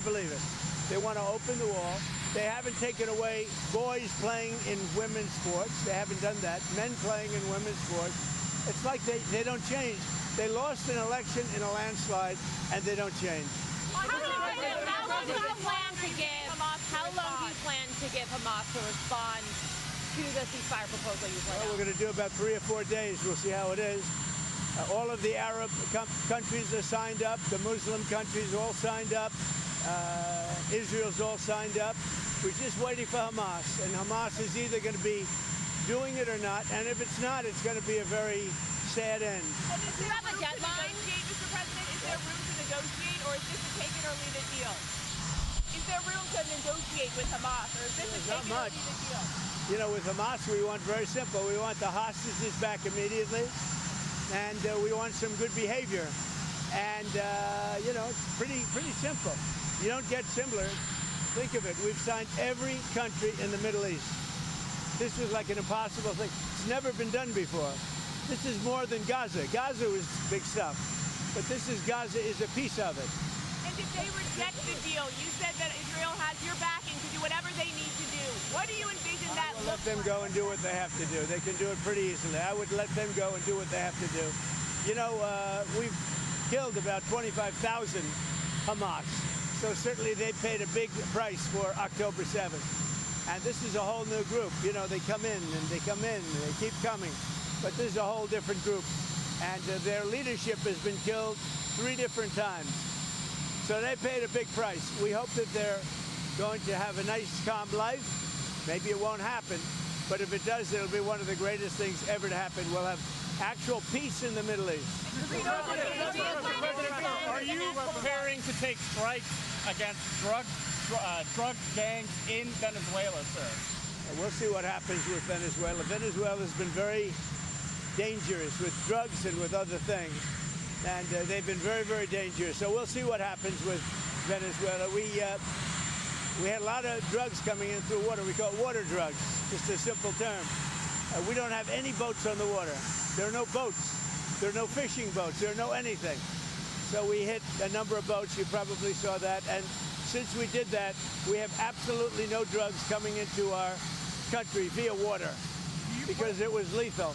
Believe it. They want to open the wall. They haven't taken away boys playing in women's sports. They haven't done that. Men playing in women's sports. It's like they don't change. They lost an election in a landslide, and they don't change. How long do you plan to give Hamas to respond to the ceasefire proposal you've laid out? Well, we're going to do about 3 or 4 days. We'll see how it is. All of the Arab countries are signed up. The Muslim countries all signed up. Israel's all signed up. We're just waiting for Hamas. And Hamas is either going to be doing it or not. And if it's not, it's going to be a very sad end. And is there room to negotiate, Mr. President? Is there room to negotiate, or is this a take it or leave it deal? Is there room to negotiate with Hamas, or is this a take it or leave it deal? You know, with Hamas, we want very simple. We want the hostages back immediately, and we want some good behavior. And, you know, it's pretty simple. You don't get simpler. Think of it. We've signed every country in the Middle East. This was like an impossible thing. It's never been done before. This is more than Gaza. Gaza was big stuff. But Gaza is a piece of it. And if they reject the deal, you said that Israel has your backing to do whatever they need to do. What do you envision that I will let them go and do what they have to do. They can do it pretty easily. I would let them go and do what they have to do. You know, we've killed about 25,000 Hamas. So certainly they paid a big price for October 7th. And this is a whole new group. You know, they come in and they come in and they keep coming. But this is a whole different group. And their leadership has been killed 3 different times. So they paid a big price. We hope that they're going to have a nice, calm life. Maybe it won't happen. But if it does, it'll be one of the greatest things ever to happen. We'll have actual peace in the Middle East. Are you preparing to take strikes against drug gangs in Venezuela, sir? We'll see what happens with Venezuela. Venezuela's been very dangerous with drugs and with other things. And they've been very, very dangerous. So we'll see what happens with Venezuela. We had a lot of drugs coming in through water. We call it water drugs, just a simple term. We don't have any boats on the water. There are no boats. There are no fishing boats. There are no anything. So we hit a number of boats. You probably saw that. And since we did that, we have absolutely no drugs coming into our country via water because it was lethal.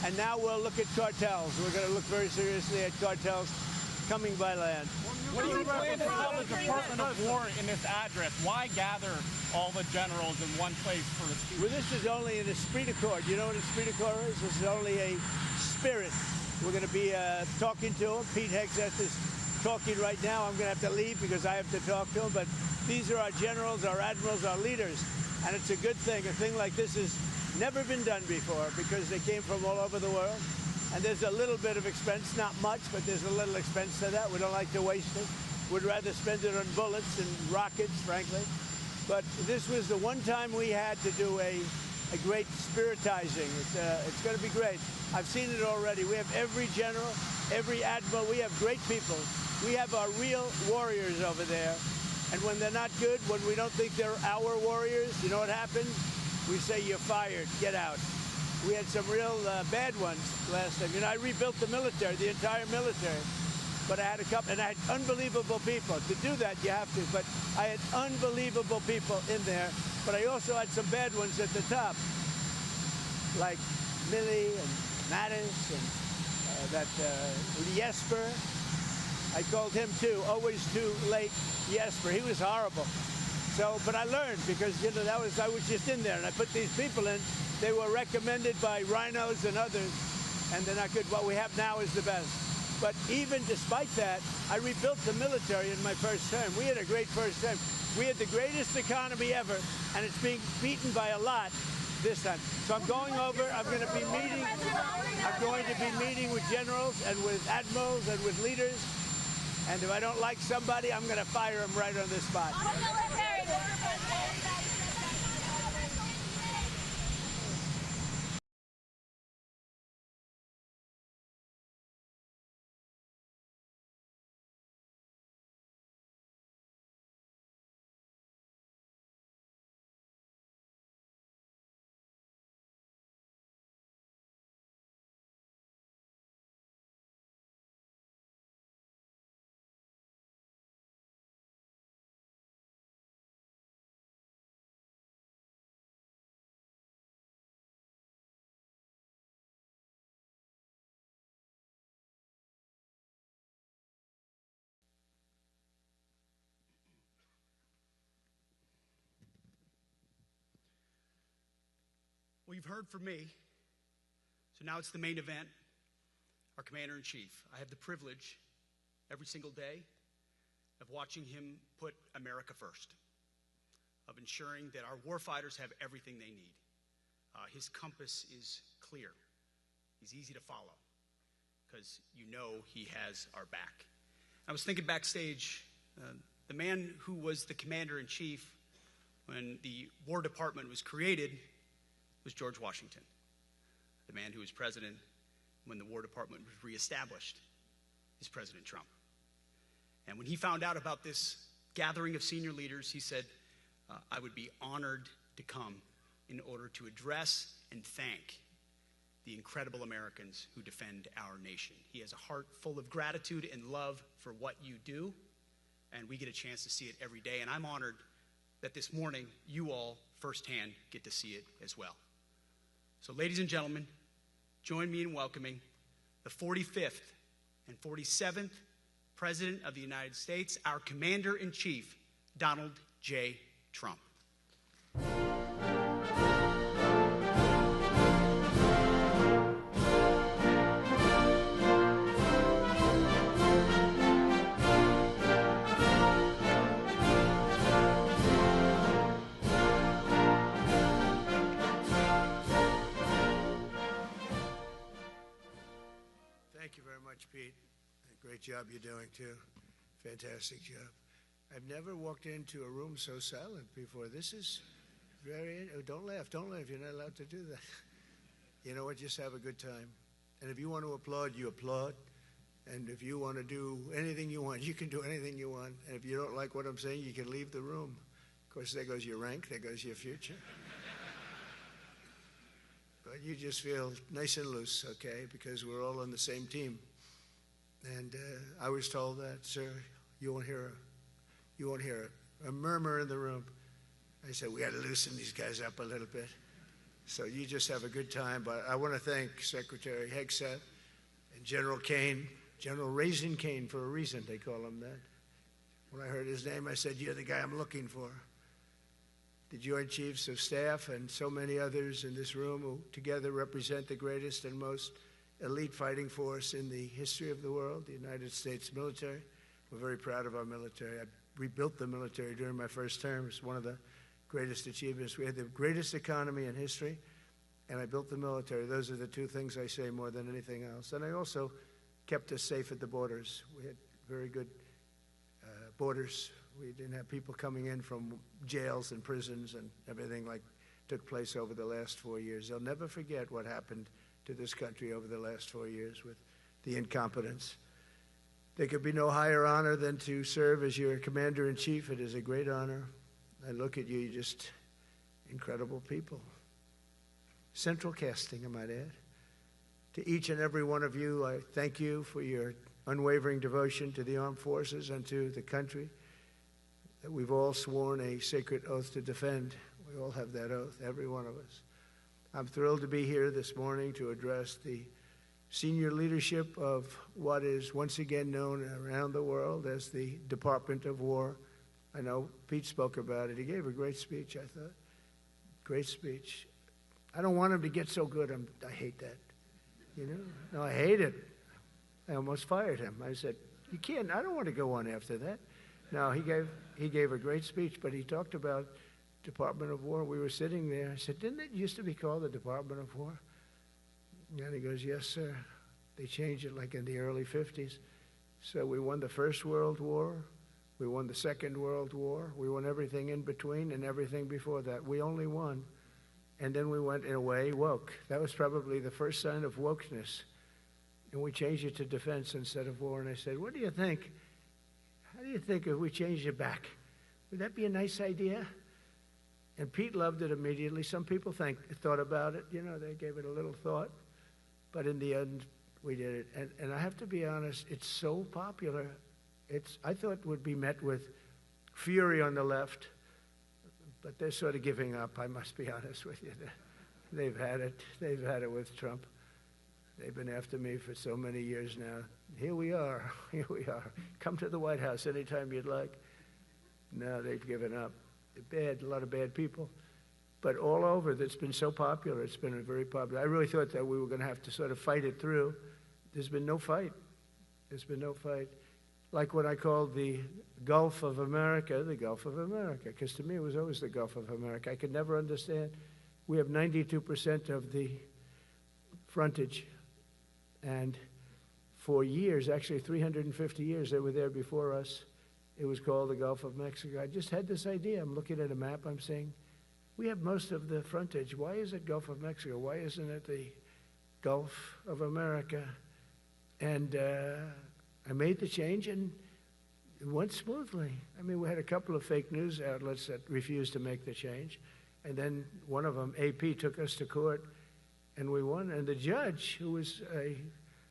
And now we'll look at cartels. We're going to look very seriously at cartels coming by land. What do you plan to tell the Department of War in this address? Why gather all the generals in one place for a speech? Well, this is only an esprit de corps. You know what esprit de corps is? This is only a spirit. We're going to be talking to him. Pete Hegseth is talking right now. I'm going to have to leave because I have to talk to him. But these are our generals, our admirals, our leaders. And it's a good thing. A thing like this has never been done before because they came from all over the world. And there's a little bit of expense, not much, but there's a little expense to that. We don't like to waste it. We'd rather spend it on bullets and rockets, frankly. But this was the one time we had to do a great spiritizing. It's going to be great. I've seen it already. We have every general, every admiral. We have great people. We have our real warriors over there. And when they're not good, when we don't think they're our warriors, you know what happens? We say, you're fired, get out. We had some real bad ones last time. You know, I rebuilt the military, the entire military. But I had a couple, and I had unbelievable people. To do that, you have to. But I had unbelievable people in there. But I also had some bad ones at the top, like Milley and Mattis and Jesper. I called him too. Always too late, Jesper. He was horrible. So, but I learned because you know I was just in there, and I put these people in. They were recommended by rhinos and others, and they're not good. What we have now is the best. But even despite that, I rebuilt the military in my first term. We had a great first term. We had the greatest economy ever, and it's being beaten by a lot this time. So I'm going over. I'm going to be meeting. I'm going to be meeting with generals and with admirals and with leaders. And if I don't like somebody, I'm going to fire them right on the spot. you've heard from me, so now it's the main event, our Commander-in-Chief. I have the privilege every single day of watching him put America first, of ensuring that our warfighters have everything they need. His compass is clear. He's easy to follow because you know he has our back. I was thinking backstage, the man who was the Commander-in-Chief when the War Department was created was George Washington. The man who was president when the War Department was reestablished is President Trump. And when he found out about this gathering of senior leaders, he said, I would be honored to come in order to address and thank the incredible Americans who defend our nation. He has a heart full of gratitude and love for what you do, and we get a chance to see it every day. And I'm honored that this morning you all firsthand get to see it as well. So ladies and gentlemen, join me in welcoming the 45th and 47th President of the United States, our Commander-in-Chief, Donald J. Trump. Thank you very much, Pete. Great job you're doing, too. Fantastic job. I've never walked into a room so silent before. This is very... Oh, don't laugh. You're not allowed to do that. You know what? Just have a good time. And if you want to applaud, you applaud. And if you want to do anything you want, you can do anything you want. And if you don't like what I'm saying, you can leave the room. Of course, there goes your rank. There goes your future. But you just feel nice and loose, okay? Because we're all on the same team. And I was told that, sir, you won't hear a murmur in the room. I said, we got to loosen these guys up a little bit. So you just have a good time. But I want to thank Secretary Hegseth and General Kane, General Raisin Kane for a reason, they call him that. When I heard his name, I said, you're the guy I'm looking for. The Joint Chiefs of Staff and so many others in this room who together represent the greatest and most elite fighting force in the history of the world, the United States military. We're very proud of our military. I rebuilt the military during my first term. It's one of the greatest achievements. We had the greatest economy in history, and I built the military. Those are the two things I say more than anything else. And I also kept us safe at the borders. We had very good borders. We didn't have people coming in from jails and prisons and everything like took place over the last 4 years. They'll never forget what happened to this country over the last 4 years with the incompetence. There could be no higher honor than to serve as your Commander-in-Chief. It is a great honor. I look at you, you're just incredible people. Central casting, I might add. To each and every one of you, I thank you for your unwavering devotion to the armed forces and to the country that we've all sworn a sacred oath to defend. We all have that oath, every one of us. I'm thrilled to be here this morning to address the senior leadership of what is once again known around the world as the Department of War. I know Pete spoke about it. He gave a great speech, I thought. Great speech. I don't want him to get so good. I hate that. You know? No, I hate it. I almost fired him. I said, you can't. I don't want to go on after that. No, he gave a great speech, but he talked about Department of War. We were sitting there. I said, didn't it used to be called the Department of War? And he goes, yes, sir. They changed it like in the early 50s. So we won the First World War. We won the Second World War. We won everything in between and everything before that. We only won. And then we went, in a way, woke. That was probably the first sign of wokeness. And we changed it to defense instead of war. And I said, what do you think? How do you think if we changed it back? Would that be a nice idea? And Pete loved it immediately. Some people thought about it. You know, they gave it a little thought. But in the end, we did it. And I have to be honest, it's so popular. I thought it would be met with fury on the left. But they're sort of giving up, I must be honest with you. They've had it. They've had it with Trump. They've been after me for so many years now. Here we are. Here we are. Come to the White House anytime you'd like. No, they've given up. They're bad, a lot of bad people. But all over, that's been so popular. It's been very popular. I really thought that we were going to have to sort of fight it through. There's been no fight. There's been no fight. Like what I called the Gulf of America, the Gulf of America, because to me it was always the Gulf of America. I could never understand. We have 92% of the frontage, and for years, actually 350 years, they were there before us. It was called the Gulf of Mexico. I just had this idea. I'm looking at a map. I'm saying, we have most of the frontage. Why is it Gulf of Mexico? Why isn't it the Gulf of America? And I made the change, and it went smoothly. I mean, we had a couple of fake news outlets that refused to make the change. And then one of them, AP, took us to court, and we won. And the judge, who was a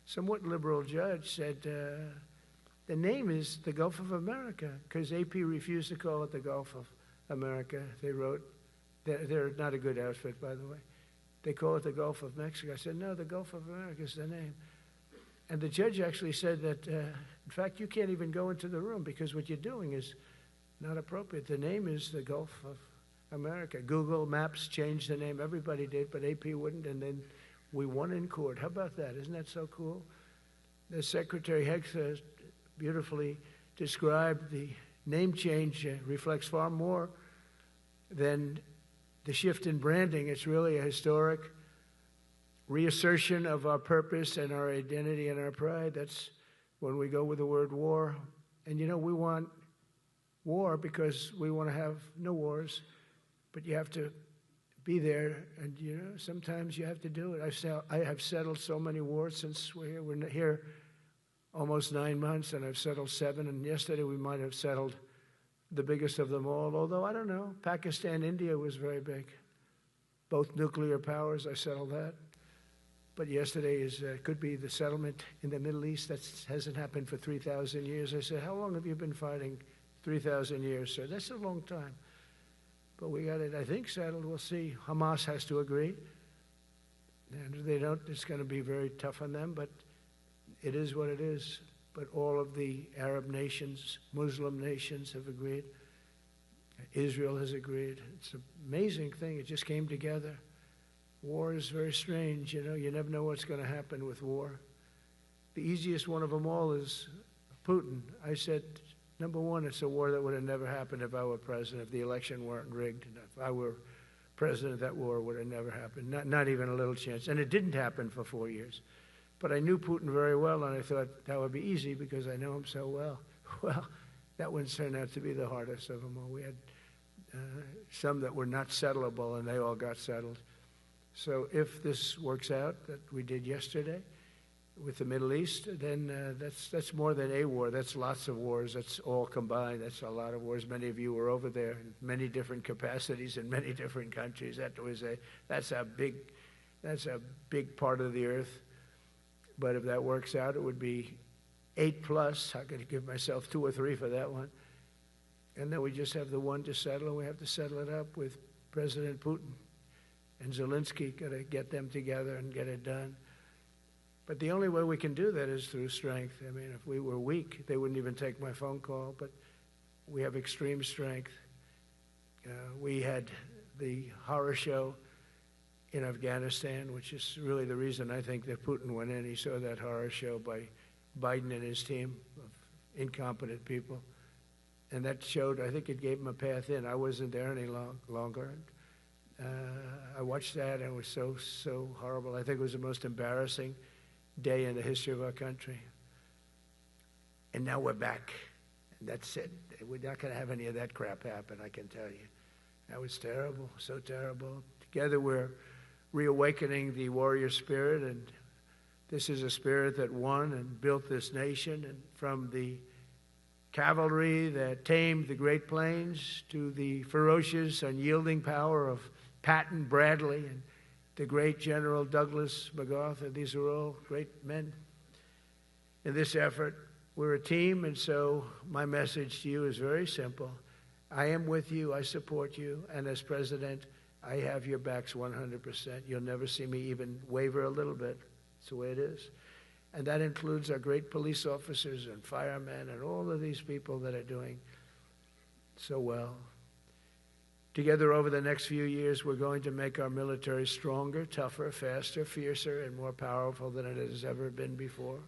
somewhat liberal judge, said, the name is the Gulf of America, because AP refused to call it the Gulf of America. They wrote, they're not a good outfit, by the way. They call it the Gulf of Mexico. I said, no, the Gulf of America is the name. And the judge actually said that, in fact, you can't even go into the room because what you're doing is not appropriate. The name is the Gulf of America. Google Maps changed the name. Everybody did, but AP wouldn't, and then we won in court. How about that? Isn't that so cool? The Secretary Hegseth beautifully described the name change reflects far more than the shift in branding. It's really a historic reassertion of our purpose and our identity and our pride. That's when we go with the word war. And, you know, we want war because we want to have no wars, but you have to be there, and, you know, sometimes you have to do it. I have settled so many wars since we're here. We're here almost 9 months, and I've settled 7, and yesterday we might have settled the biggest of them all, although I don't know. Pakistan, India was very big. Both nuclear powers, I settled that. But yesterday could be the settlement in the Middle East. That hasn't happened for 3,000 years. I said, how long have you been fighting? 3,000 years, sir. That's a long time. But we got it, I think, settled. We'll see. Hamas has to agree. And if they don't, it's going to be very tough on them, but it is what it is. But all of the Arab nations, Muslim nations have agreed. Israel has agreed. It's an amazing thing. It just came together. War is very strange, you know. You never know what's going to happen with war. The easiest one of them all is Putin. I said, number one, it's a war that would have never happened if I were president, if the election weren't rigged. If I were president, that war would have never happened. Not even a little chance. And it didn't happen for 4 years. But I knew Putin very well, and I thought that would be easy because I know him so well. Well, that one turned out to be the hardest of them all. We had some that were not settleable, and they all got settled. So if this works out, that we did yesterday with the Middle East, then that's more than a war. That's lots of wars. That's all combined. That's a lot of wars. Many of you were over there in many different capacities in many different countries. That's a big part of the earth. But if that works out, it would be 8+. I could give myself 2 or 3 for that one. And then we just have the one to settle, and we have to settle it up with President Putin and Zelensky. Got to get them together and get it done. But the only way we can do that is through strength. I mean, if we were weak, they wouldn't even take my phone call. But we have extreme strength. We had the horror show in Afghanistan, which is really the reason I think that Putin went in. He saw that horror show by Biden and his team of incompetent people. And that showed, I think it gave him a path in. I wasn't there any longer. I watched that, and it was so horrible. I think it was the most embarrassing day in the history of our country. And now we're back. And that's it. We're not going to have any of that crap happen, I can tell you. That was terrible, so terrible. Together we're reawakening the warrior spirit, and this is a spirit that won and built this nation, and from the cavalry that tamed the Great Plains to the ferocious, unyielding power of Patton Bradley and the great General Douglas MacArthur. These are all great men. In this effort, we're a team, and so my message to you is very simple. I am with you, I support you, and as president, I have your backs 100%. You'll never see me even waver a little bit. It's the way it is. And that includes our great police officers and firemen and all of these people that are doing so well. Together over the next few years, we're going to make our military stronger, tougher, faster, fiercer, and more powerful than it has ever been before.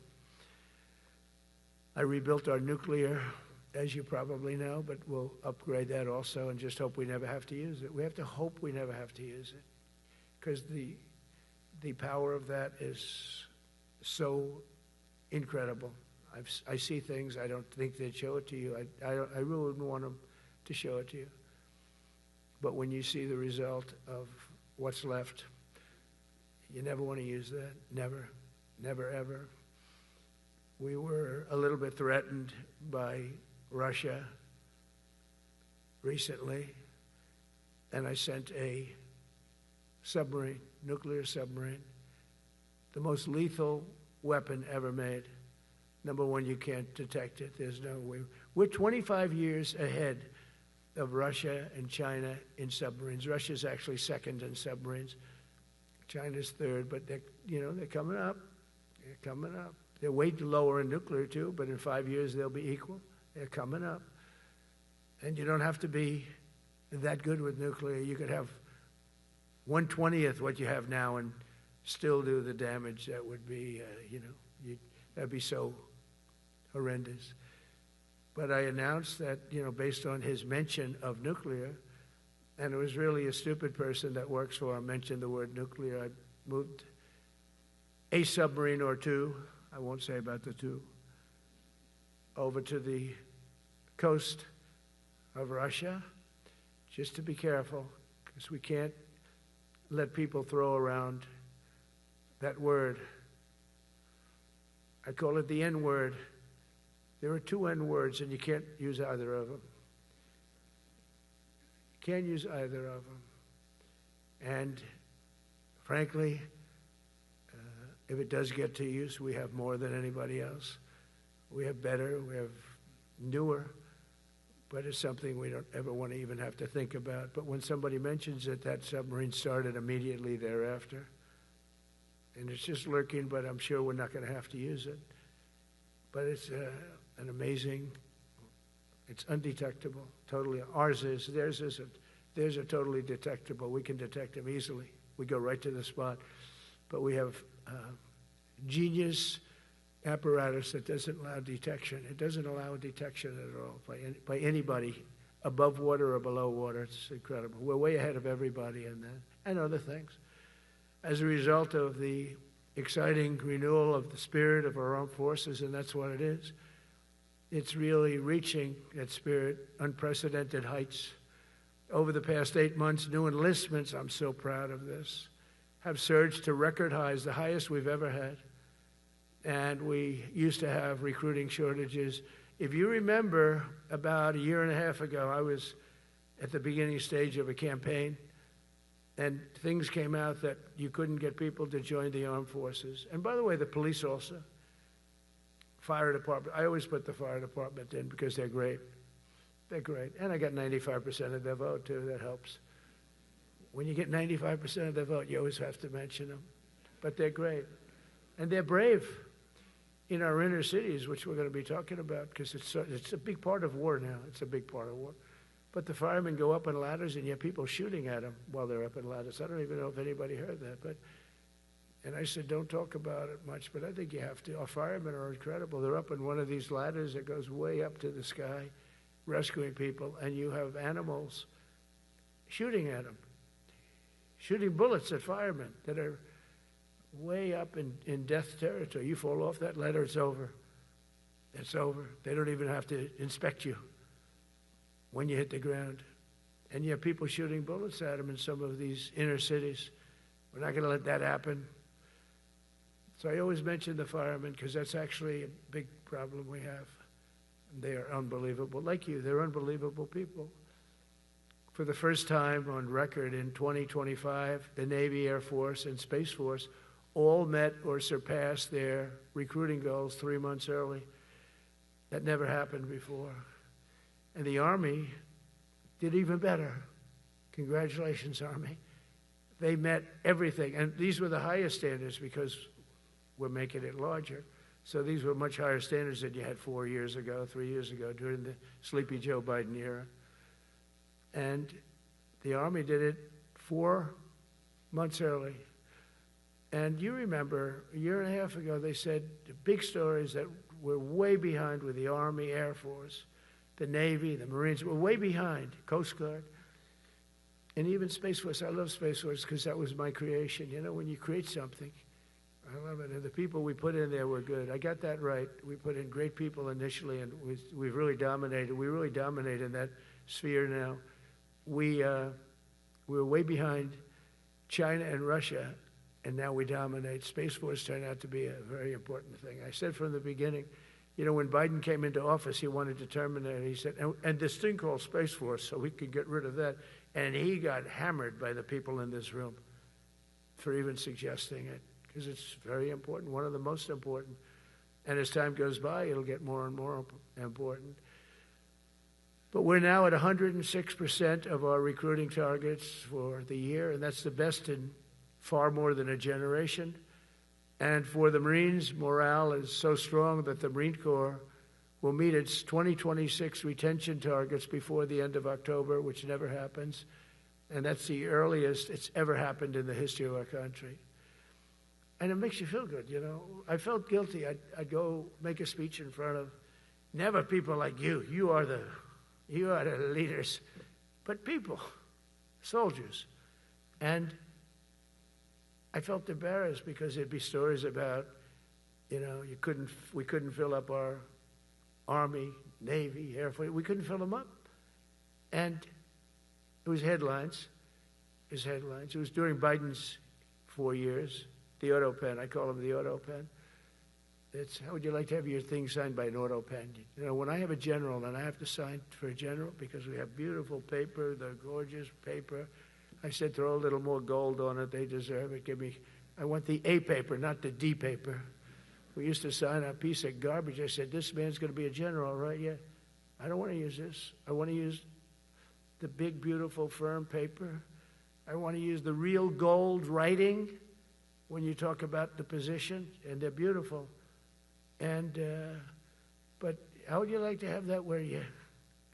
I rebuilt our nuclear, as you probably know, but we'll upgrade that also and just hope we never have to use it. We have to hope we never have to use it, because the power of that is so incredible. I see things, I don't think they'd show it to you. I really wouldn't want them to show it to you. But when you see the result of what's left, you never want to use that. Never, never, ever. We were a little bit threatened by Russia recently, and I sent a submarine, nuclear submarine, the most lethal weapon ever made. Number one, you can't detect it. There's no way. We're 25 years ahead of Russia and China in submarines. Russia's actually second in submarines. China's third, but they're coming up. They're coming up. They're way lower in nuclear too, but in 5 years they'll be equal. They're coming up. And you don't have to be that good with nuclear. You could have 1/20th what you have now and still do the damage that would be, that'd be so horrendous. But I announced that, based on his mention of nuclear, and it was really a stupid person that works for him mentioned the word nuclear, I moved a submarine or two, I won't say about the two, over to the coast of Russia, just to be careful, because we can't let people throw around that word. I call it the N-word. There are two N-words, and you can't use either of them. You can't use either of them. And frankly, if it does get to use, we have more than anybody else. We have better, we have newer, but it's something we don't ever want to even have to think about. But when somebody mentions it, that submarine started immediately thereafter. And it's just lurking, but I'm sure we're not going to have to use it. But it's an amazing, it's undetectable, totally. Ours is, theirs isn't. Theirs are totally detectable. We can detect them easily. We go right to the spot. But we have genius apparatus that doesn't allow detection. It doesn't allow detection at all by anybody above water or below water. It's incredible. We're way ahead of everybody in that and other things. As a result of the exciting renewal of the spirit of our armed forces, and that's what it is. It's really reaching that spirit, unprecedented heights. Over the past 8 months, new enlistments, I'm so proud of this, have surged to record highs, the highest we've ever had. And we used to have recruiting shortages. If you remember, about a year and a half ago, I was at the beginning stage of a campaign, and things came out that you couldn't get people to join the armed forces. And by the way, the police also. Fire department. I always put the fire department in because they're great. They're great. And I got 95% of their vote, too. That helps. When you get 95% of their vote, you always have to mention them. But they're great. And they're brave in our inner cities, which we're going to be talking about, because it's a big part of war now. It's a big part of war. But the firemen go up in ladders, and you have people shooting at them while they're up in ladders. I don't even know if anybody heard that. And I said, don't talk about it much, but I think you have to. Our firemen are incredible. They're up in one of these ladders that goes way up to the sky, rescuing people, and you have animals shooting at them, shooting bullets at firemen that are way up in death territory. You fall off that ladder, it's over. It's over. They don't even have to inspect you when you hit the ground. And you have people shooting bullets at them in some of these inner cities. We're not going to let that happen. So I always mention the firemen because that's actually a big problem we have. They are unbelievable. Like you, they're unbelievable people. For the first time on record in 2025, the Navy, Air Force, and Space Force all met or surpassed their recruiting goals 3 months early. That never happened before. And the Army did even better. Congratulations, Army. They met everything. And these were the highest standards because we're making it larger. So these were much higher standards than you had 4 years ago, 3 years ago, during the sleepy Joe Biden era. And The Army did it 4 months early. And you remember, a year and a half ago, they said the big stories that we're way behind with the Army, Air Force, the Navy, the Marines. We're way behind, Coast Guard. And even Space Force. I love Space Force because that was my creation. You know, when you create something, I love it. And the people we put in there were good. I got that right. We put in great people initially, and we've really dominated. We really dominate in that sphere now. We're way behind China and Russia, and now we dominate. Space Force turned out to be a very important thing. I said from the beginning, you know, when Biden came into office, he wanted to terminate it. He said, and this thing called Space Force, so we could get rid of that. And he got hammered by the people in this room for even suggesting it, because it's very important, one of the most important. And as time goes by, it'll get more and more important. But we're now at 106% of our recruiting targets for the year, and that's the best in far more than a generation. And for the Marines, morale is so strong that the Marine Corps will meet its 2026 retention targets before the end of October, which never happens. And that's the earliest it's ever happened in the history of our country. And it makes you feel good, you know. I felt guilty. I'd go make a speech in front of never people like you. You are the leaders. But people, soldiers. And I felt embarrassed because there'd be stories about, you know, we couldn't fill up our Army, Navy, Air Force. We couldn't fill them up. And it was headlines. It was during Biden's 4 years. The auto pen. I call them the auto pen. It's, how would you like to have your thing signed by an auto pen? You know, when I have a general and I have to sign for a general because we have beautiful paper, the gorgeous paper, I said throw a little more gold on it. They deserve it. I want the A paper, not the D paper. We used to sign a piece of garbage. I said, this man's going to be a general, right? Yeah. I don't want to use this. I want to use the big, beautiful, firm paper. I want to use the real gold writing when you talk about the position, and they're beautiful. And, but how would you like to have that where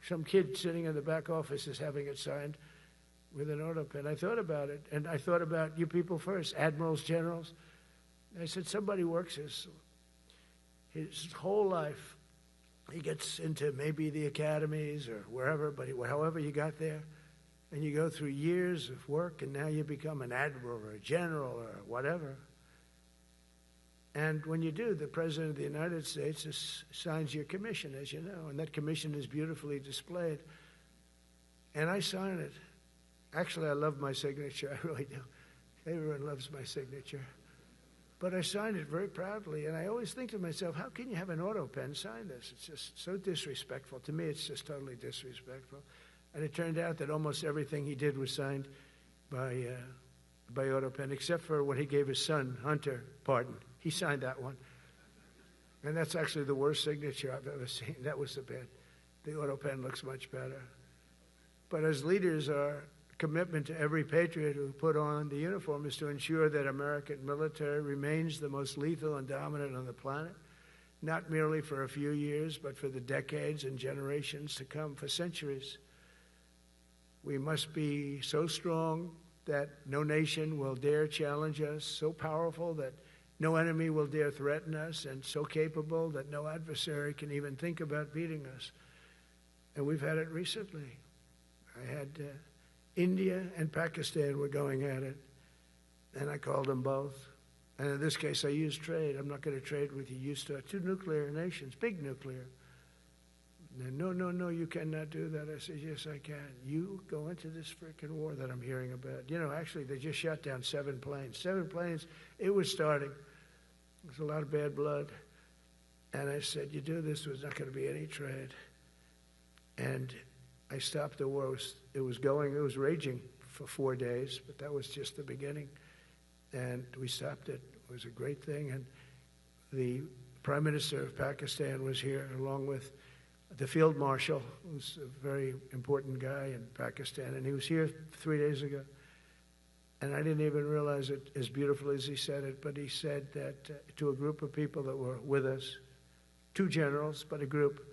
some kid sitting in the back office is having it signed with an auto pen? I thought about it, and I thought about you people first, admirals, generals. I said, somebody works his whole life. He gets into maybe the academies or wherever, but however you got there, and you go through years of work, and now you become an admiral or a general or whatever. And when you do, the President of the United States signs your commission, as you know, and that commission is beautifully displayed. And I sign it. Actually, I love my signature. I really do. Everyone loves my signature. But I signed it very proudly, and I always think to myself, how can you have an auto pen sign this? It's just so disrespectful. To me, it's just totally disrespectful. And it turned out that almost everything he did was signed by auto pen, except for when he gave his son, Hunter, pardon. He signed that one. And that's actually the worst signature I've ever seen. That was the bad. The auto pen looks much better. But as leaders, our commitment to every patriot who put on the uniform is to ensure that American military remains the most lethal and dominant on the planet, not merely for a few years, but for the decades and generations to come, for centuries. We must be so strong that no nation will dare challenge us, so powerful that no enemy will dare threaten us, and so capable that no adversary can even think about beating us. And we've had it recently. I had India and Pakistan were going at it, and I called them both. And in this case, I used trade. I'm not going to trade with you. Used to two nuclear nations, big nuclear. And no, you cannot do that. I said, yes, I can. You go into this freaking war that I'm hearing about. You know, actually, they just shot down 7 planes. 7 planes. It was starting. There was a lot of bad blood. And I said, you do this, there's not going to be any trade. And I stopped the war. It was raging for 4 days, but that was just the beginning. And we stopped it. It was a great thing. And the Prime Minister of Pakistan was here, along with the Field Marshal, who's a very important guy in Pakistan. And he was here 3 days ago. And I didn't even realize it as beautiful as he said it, but he said that to a group of people that were with us, 2 generals, but a group.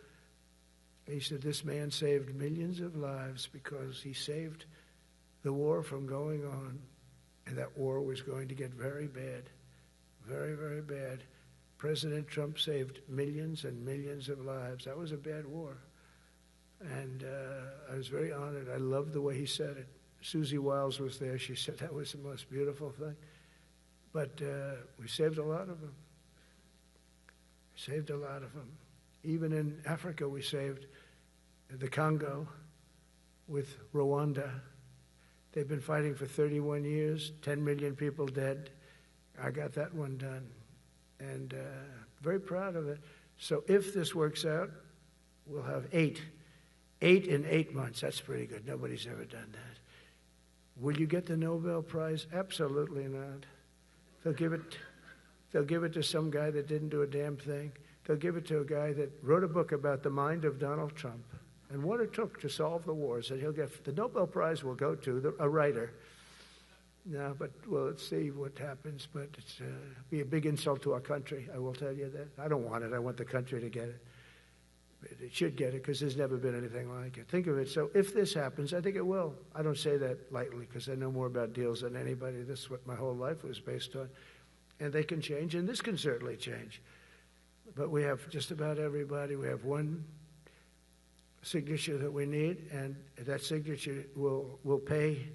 He said, this man saved millions of lives because he saved the war from going on, and that war was going to get very bad, very, very bad. President Trump saved millions and millions of lives. That was a bad war. And I was very honored. I loved the way he said it. Susie Wiles was there. She said that was the most beautiful thing. But we saved a lot of them. Saved a lot of them. Even in Africa, we saved the Congo with Rwanda. They've been fighting for 31 years, 10 million people dead. I got that one done. And very proud of it. So if this works out, we'll have 8 in 8 months. That's pretty good. Nobody's ever done that. Will you get the Nobel Prize? Absolutely not. They'll give it to some guy that didn't do a damn thing. They'll give it to a guy that wrote a book about the mind of Donald Trump and what it took to solve the wars. And he'll get the Nobel Prize will go to a writer. No, but well, let's see what happens. But it's be a big insult to our country. I will tell you that. I don't want it. I want the country to get it. It should get it because there's never been anything like it. Think of it. So if this happens, I think it will. I don't say that lightly because I know more about deals than anybody. This is what my whole life was based on. And they can change, and this can certainly change. But we have just about everybody. We have one signature that we need, and that signature will pay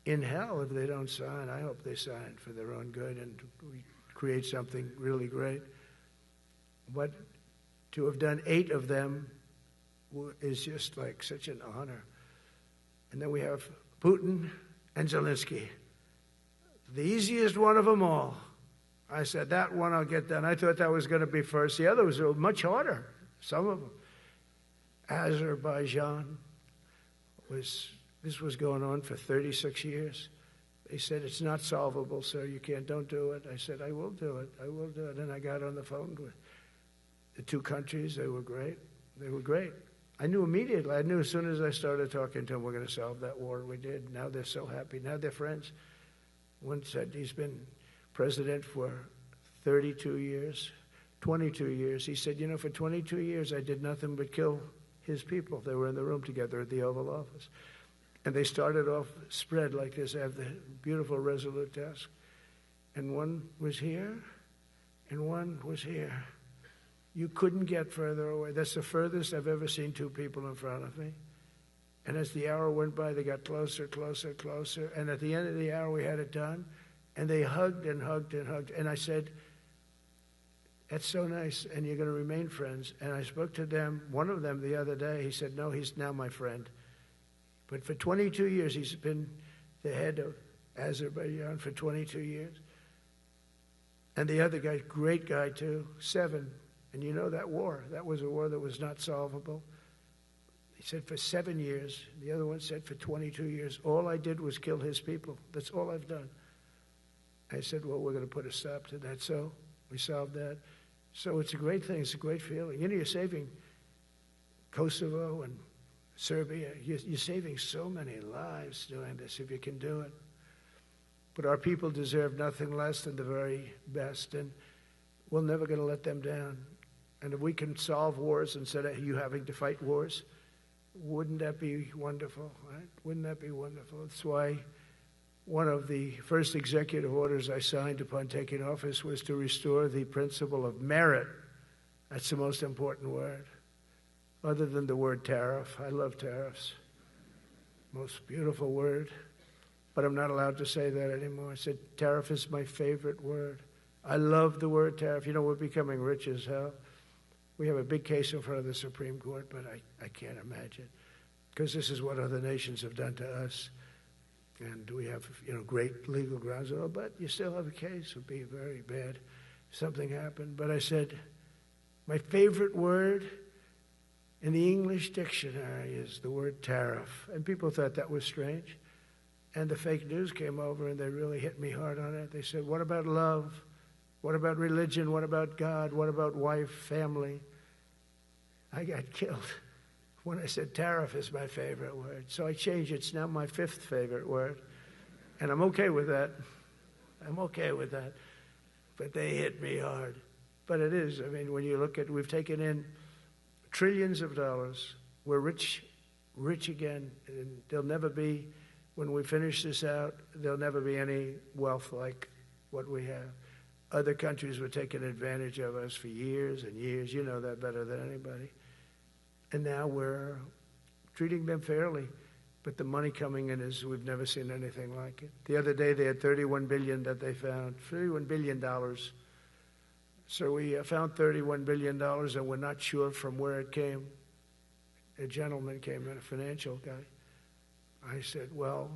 in hell if they don't sign. I hope they sign for their own good and we create something really great. But to have done 8 of them is just like such an honor. And then we have Putin and Zelensky. The easiest one of them all. I said, that one I'll get done. I thought that was going to be first. The others were much harder, some of them. Azerbaijan this was going on for 36 years. They said, it's not solvable, sir. You don't do it. I said, I will do it. I will do it. And I got on the phone with the 2 countries. They were great. They were great. I knew immediately. I knew as soon as I started talking to them, we're going to solve that war. We did. Now they're so happy. Now they're friends. One said he's been president for 32 years, 22 years. He said, for 22 years, I did nothing but kill his people. They were in the room together at the Oval Office. And they started off spread like this. I have the beautiful Resolute desk. And one was here, and one was here. You couldn't get further away. That's the furthest I've ever seen 2 people in front of me. And as the hour went by, they got closer, closer, closer. And at the end of the hour, we had it done. And they hugged and hugged and hugged. And I said, that's so nice, and you're going to remain friends. And I spoke to them, one of them the other day. He said, no, he's now my friend. But for 22 years, he's been the head of Azerbaijan for 22 years. And the other guy, great guy too, 7. And you know that war, that was a war that was not solvable. He said for 7 years. The other one said for 22 years. All I did was kill his people. That's all I've done. I said, well, we're going to put a stop to that. So we solved that. So it's a great thing. It's a great feeling. You're saving Kosovo and Serbia. You're saving so many lives doing this if you can do it. But our people deserve nothing less than the very best, and we're never going to let them down. And if we can solve wars instead of you having to fight wars, wouldn't that be wonderful, right? Wouldn't that be wonderful? That's why one of the first executive orders I signed upon taking office was to restore the principle of merit. That's the most important word, other than the word tariff. I love tariffs. Most beautiful word. But I'm not allowed to say that anymore. I said tariff is my favorite word. I love the word tariff. We're becoming rich as hell. We have a big case in front of the Supreme Court, but I can't imagine. Because this is what other nations have done to us. And we have, great legal grounds. But you still have a case. It would be very bad if something happened. But I said, my favorite word in the English dictionary is the word tariff. And people thought that was strange. And the fake news came over and they really hit me hard on it. They said, what about love? What about religion? What about God? What about wife, family? I got killed when I said tariff is my favorite word. So I changed it. It's now my 5th favorite word. And I'm okay with that. I'm okay with that. But they hit me hard. But it is. When you look at, we've taken in trillions of dollars. We're rich again. And there'll never be when we finish this out, there'll never be any wealth like what we have. Other countries were taking advantage of us for years and years. You know that better than anybody. And now we're treating them fairly. But the money coming in is, we've never seen anything like it. The other day they had $31 billion that they found, $31 billion. So we found $31 billion and we're not sure from where it came. A gentleman came in, a financial guy. I said, well,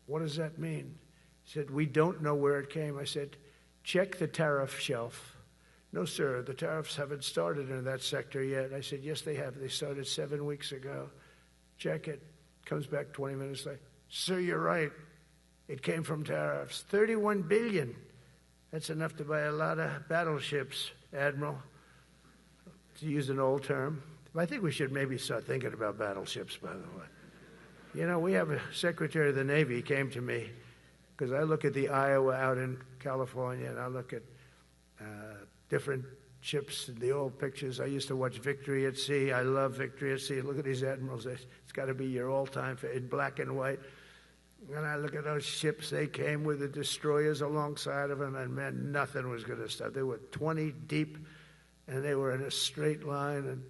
what does that mean? He said, we don't know where it came. I said, check the tariff shelf. No, sir, the tariffs haven't started in that sector yet. I said, yes, they have. They started 7 weeks ago. Check it. Comes back 20 minutes later. Sir, you're right. It came from tariffs. $31 billion. That's enough to buy a lot of battleships, Admiral, to use an old term. I think we should maybe start thinking about battleships, by the way. You know, we have a Secretary of the Navy. He came to me because I look at the Iowa out in California, and I look at different ships and the old pictures. I used to watch Victory at Sea. I love Victory at Sea. Look at these admirals. It's got to be your all-time in black and white. And I look at those ships. They came with the destroyers alongside of them, and man, nothing was going to stop. They were 20 deep, and they were in a straight line, and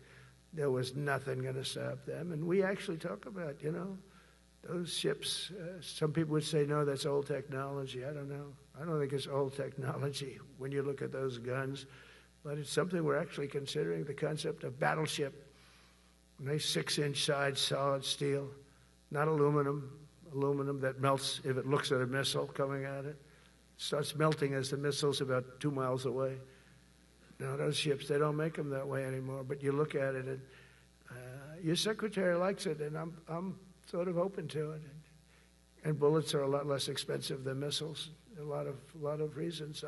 there was nothing going to stop them. And we actually talk about, you know, those ships. Some people would say, no, that's old technology. I don't know. I don't think it's old technology when you look at those guns. But it's something we're actually considering, the concept of battleship. Nice 6-inch sides, solid steel, not aluminum. Aluminum that melts if it looks at a missile coming at it. Starts melting as the missile's about 2 miles away. Now, those ships, they don't make them that way anymore. But you look at it, and your secretary likes it, and I'm sort of open to it. And bullets are a lot less expensive than missiles. A lot of reasons.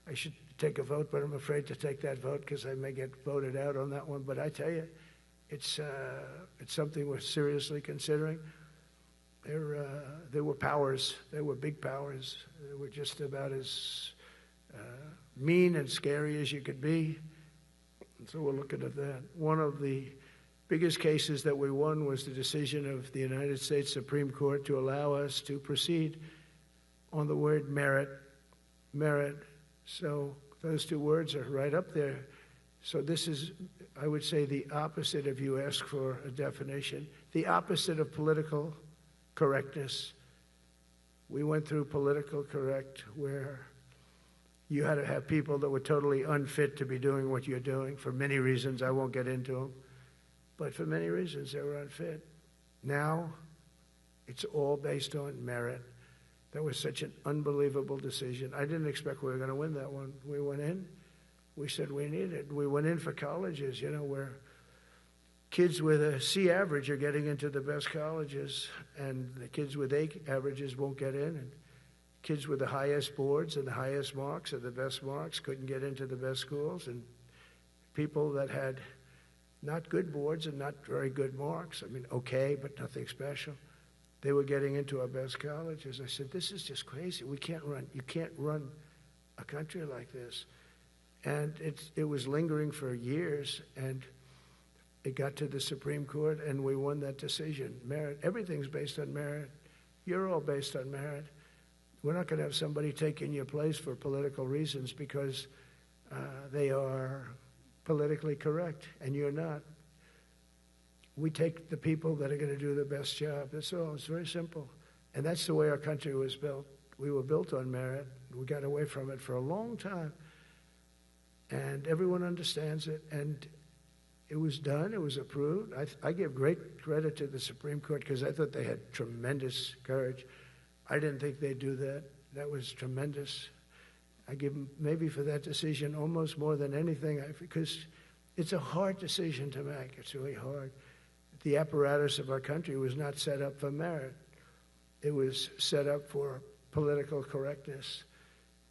I should take a vote, but I'm afraid to take that vote because I may get voted out on that one. But I tell you, it's something we're seriously considering. There were powers. There were big powers. They were just about as mean and scary as you could be. And so we're looking at that. One of the biggest cases that we won was the decision of the United States Supreme Court to allow us to proceed on the word merit. Merit. So those two words are right up there. So this is, I would say, the opposite if you ask for a definition. The opposite of political correctness. We went through political correct where you had to have people that were totally unfit to be doing what you're doing for many reasons. I won't get into them. But for many reasons, they were unfit. Now, it's all based on merit. That was such an unbelievable decision. I didn't expect we were going to win that one. We went in. We said we needed it. We went in for colleges, you know, where kids with a C average are getting into the best colleges, and the kids with A averages won't get in. And kids with the highest boards and the highest marks and the best marks couldn't get into the best schools. And people that had not good boards and not very good marks, I mean, okay, but nothing special, they were getting into our best colleges. I said, this is just crazy. You can't run a country like this. And it was lingering for years, and it got to the Supreme Court, and we won that decision. Merit. Everything's based on merit. You're all based on merit. We're not going to have somebody taking your place for political reasons because they are politically correct, and you're not. We take the people that are going to do the best job. That's all. It's very simple. And that's the way our country was built. We were built on merit. We got away from it for a long time. And everyone understands it. And it was done. It was approved. I give great credit to the Supreme Court because I thought they had tremendous courage. I didn't think they'd do that. That was tremendous. I give them maybe for that decision almost more than anything because it's a hard decision to make. It's really hard. The apparatus of our country was not set up for merit. It was set up for political correctness.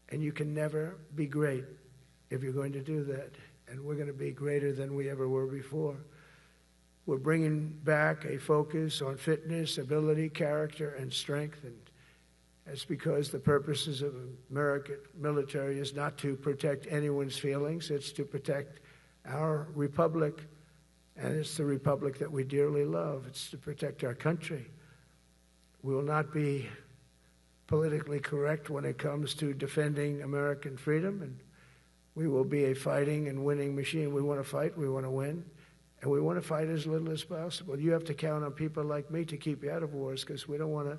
And you can never be great if you're going to do that. And we're going to be greater than we ever were before. We're bringing back a focus on fitness, ability, character, and strength. And that's because the purposes of American military is not to protect anyone's feelings. It's to protect our republic. And it's the republic that we dearly love. It's to protect our country We will not be politically correct when it comes to defending American freedom, and we will be a fighting and winning machine. We want to fight, we want to win, and we want to fight as little as possible. You have to count on people like me to keep you out of wars, because we don't want to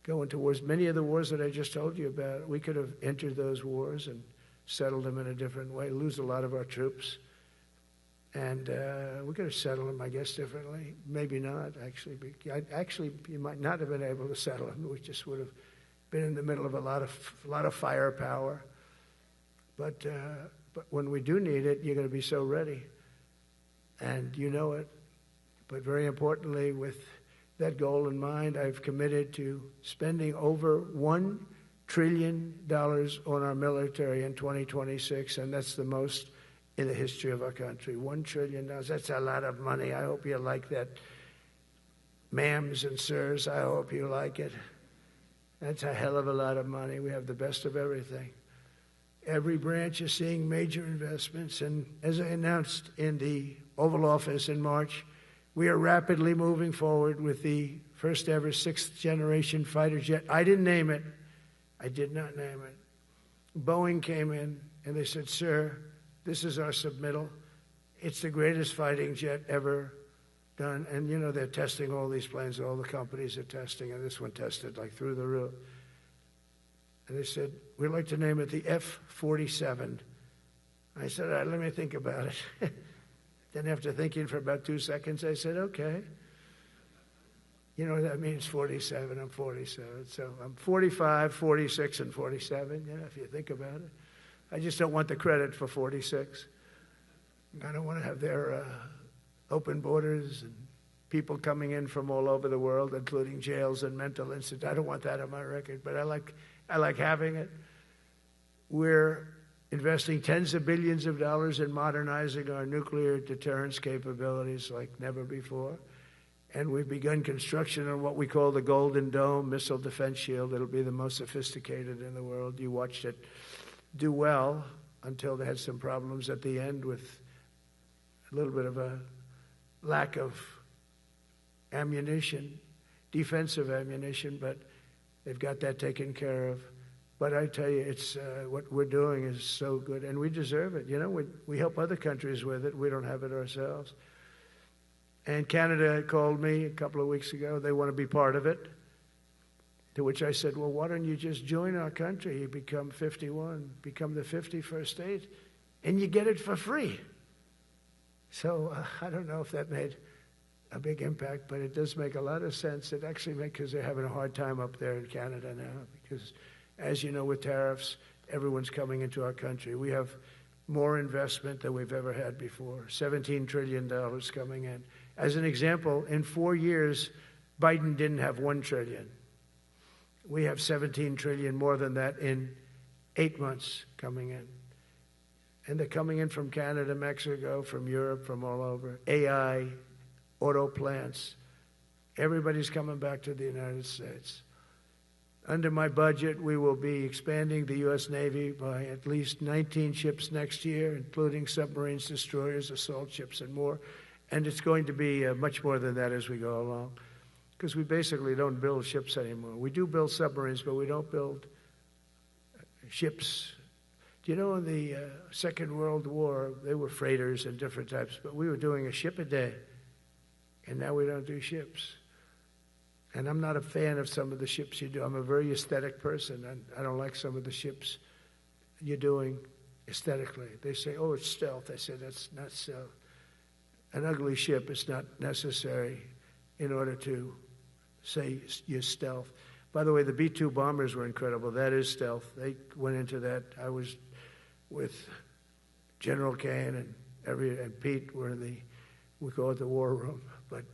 go into wars. Many of the wars that I just told you about, we could have entered those wars and settled them in a different way, lose a lot of our troops. And we could have settled them, I guess, differently. Maybe not, actually. Actually, you might not have been able to settle them. We just would have been in the middle of a lot of firepower. But when we do need it, you're going to be so ready. And you know it. But very importantly, with that goal in mind, I've committed to spending over $1 trillion on our military in 2026, and that's the most in the history of our country. $1 trillion. That's a lot of money. I hope you like that. Ma'ams and sirs, I hope you like it. That's a hell of a lot of money. We have the best of everything. Every branch is seeing major investments, and as I announced in the Oval Office in March, we are rapidly moving forward with the first ever 6th generation fighter jet. I didn't name it. I did not name it. Boeing came in and they said, "Sir, this is our submittal. It's the greatest fighting jet ever done." And you know, they're testing all these planes, all the companies are testing, and this one tested like through the roof. And they said, "We'd like to name it the F-47. I said, "All right, let me think about it." Then after thinking for about 2 seconds, I said, "Okay." You know, that means 47. I'm 47. So I'm 45, 46, and 47, you know, if you think about it. I just don't want the credit for 46. I don't want to have their open borders and people coming in from all over the world, including jails and mental institutes. I don't want that on my record, but I like having it. We're investing tens of billions of dollars in modernizing our nuclear deterrence capabilities like never before. And we've begun construction on what we call the Golden Dome missile defense shield. It'll be the most sophisticated in the world. You watched it do well until they had some problems at the end with a little bit of a lack of ammunition, defensive ammunition, but they've got that taken care of. But I tell you, it's what we're doing is so good, and we deserve it. You know, we help other countries with it. We don't have it ourselves. And Canada called me a couple of weeks ago. They want to be part of it. To which I said, "Well, why don't you just join our country? You become 51, become the 51st state, and you get it for free." So I don't know if that made a big impact, but it does make a lot of sense. It actually makes, because they're having a hard time up there in Canada now, because as you know, with tariffs, everyone's coming into our country. We have more investment than we've ever had before, $17 trillion coming in. As an example, in 4 years, Biden didn't have $1 trillion. We have $17 trillion more than that in 8 months coming in. And they're coming in from Canada, Mexico, from Europe, from all over. AI, auto plants. Everybody's coming back to the United States. Under my budget, we will be expanding the U.S. Navy by at least 19 ships next year, including submarines, destroyers, assault ships, and more. And it's going to be much more than that as we go along, because we basically don't build ships anymore. We do build submarines, but we don't build ships. Do you know in the Second World War, they were freighters and different types, but we were doing a ship a day, and now we don't do ships. And I'm not a fan of some of the ships you do. I'm a very aesthetic person, and I don't like some of the ships you're doing aesthetically. They say, "Oh, it's stealth." I say, "That's not stealth. An ugly ship is not necessary in order to say you're stealth." By the way, the B-2 bombers were incredible. That is stealth. They went into that. I was with General Kane and Pete were we call it the war room, but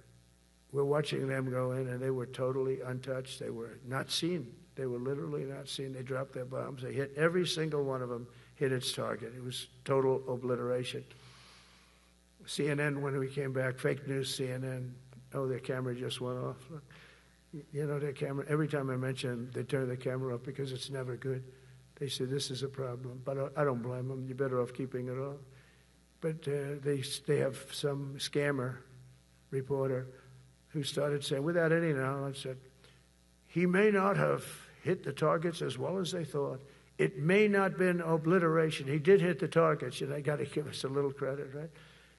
we're watching them go in, and they were totally untouched. They were not seen. They were literally not seen. They dropped their bombs. They hit every single one of them, hit its target. It was total obliteration. CNN, when we came back, fake news CNN, oh, their camera just went off. You know, their camera, every time I mention them, they turn the camera off because it's never good. They say, "This is a problem." But I don't blame them. You're better off keeping it off. But they have some scammer reporter who started saying, without any knowledge, that He may not have hit the targets as well as they thought. It may not have been obliteration. He did hit the targets, and I got to give us a little credit, right?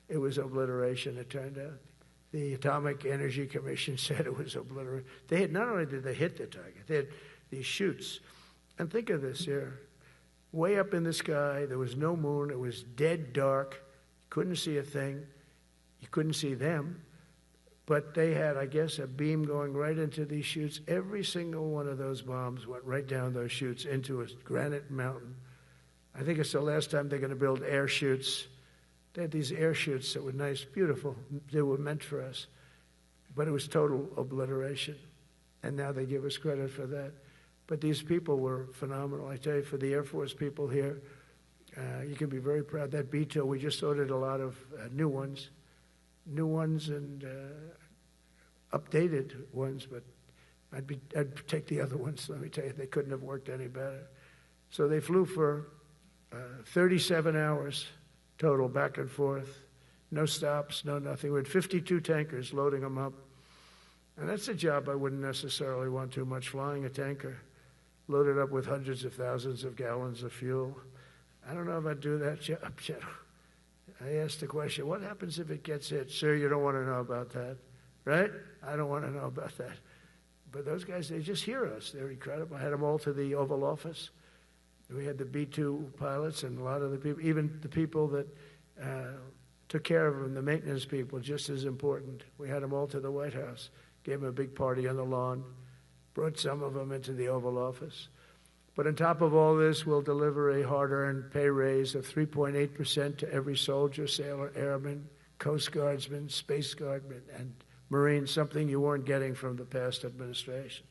It was obliteration, it turned out. The Atomic Energy Commission said it was obliteration. They had, not only did they hit the target, they had these chutes. And think of this here. Way up in the sky, there was no moon. It was dead dark. Couldn't see a thing. You couldn't see them. But they had, I guess, a beam going right into these chutes. Every single one of those bombs went right down those chutes into a granite mountain. I think it's the last time they're going to build air chutes. They had these air chutes that were nice, beautiful. They were meant for us. But it was total obliteration. And now they give us credit for that. But these people were phenomenal. I tell you, for the Air Force people here, you can be very proud. That B-2, we just ordered a lot of new ones and updated ones, but I'd take the other ones. Let me tell you, they couldn't have worked any better. So they flew for 37 hours total, back and forth, no stops, no nothing. We had 52 tankers loading them up, and that's a job I wouldn't necessarily want too much, flying a tanker loaded up with hundreds of thousands of gallons of fuel. I don't know if I'd do that job. I asked the question, what happens if it gets hit? Sir, you don't want to know about that, right? I don't want to know about that. But those guys, they just hear us. They're incredible. I had them all to the Oval Office. We had the B-2 pilots and a lot of the people, even the people that took care of them, the maintenance people, just as important. We had them all to the White House, gave them a big party on the lawn, brought some of them into the Oval Office. But on top of all this, we'll deliver a hard-earned pay raise of 3.8% to every soldier, sailor, airman, Coast Guardsman, Space Guardman, and Marine, something you weren't getting from the past administration.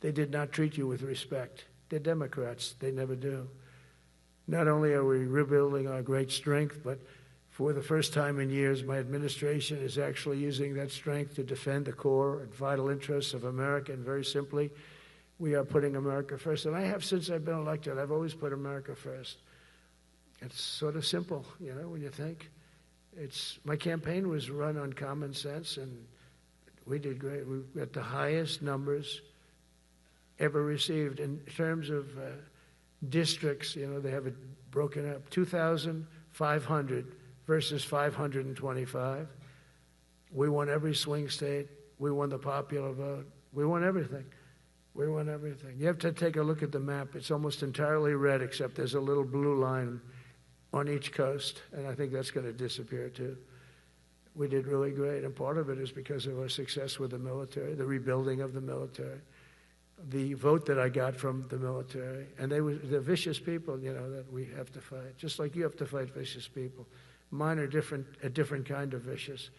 They did not treat you with respect. They're Democrats. They never do. Not only are we rebuilding our great strength, but for the first time in years, my administration is actually using that strength to defend the core and vital interests of America. And very simply, we are putting America first. And I have since I've been elected. I've always put America first. It's sort of simple, you know, when you think. My campaign was run on common sense, and we did great. We got the highest numbers ever received in terms of districts. You know, they have it broken up, 2,500 versus 525. We won every swing state. We won the popular vote. We won everything. We won everything. You have to take a look at the map. It's almost entirely red, except there's a little blue line on each coast, and I think that's going to disappear too. We did really great, and part of it is because of our success with the military, the rebuilding of the military, the vote that I got from the military, and they're vicious people, you know, that we have to fight, just like you have to fight vicious people. Mine are a different kind of vicious,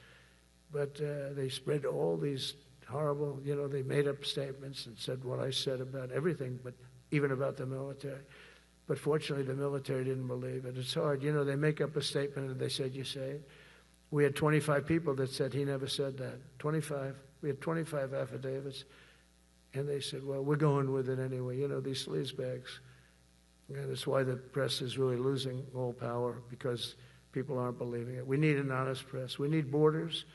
but they spread all these horrible, you know, they made up statements and said what I said about everything, but even about the military. But fortunately, the military didn't believe it. It's hard. You know, they make up a statement and they said, you say it. We had 25 people that said he never said that. 25. We had 25 affidavits. And they said, well, we're going with it anyway. You know, these sleazebags. And that's why the press is really losing all power, because people aren't believing it. We need an honest press. We need borders.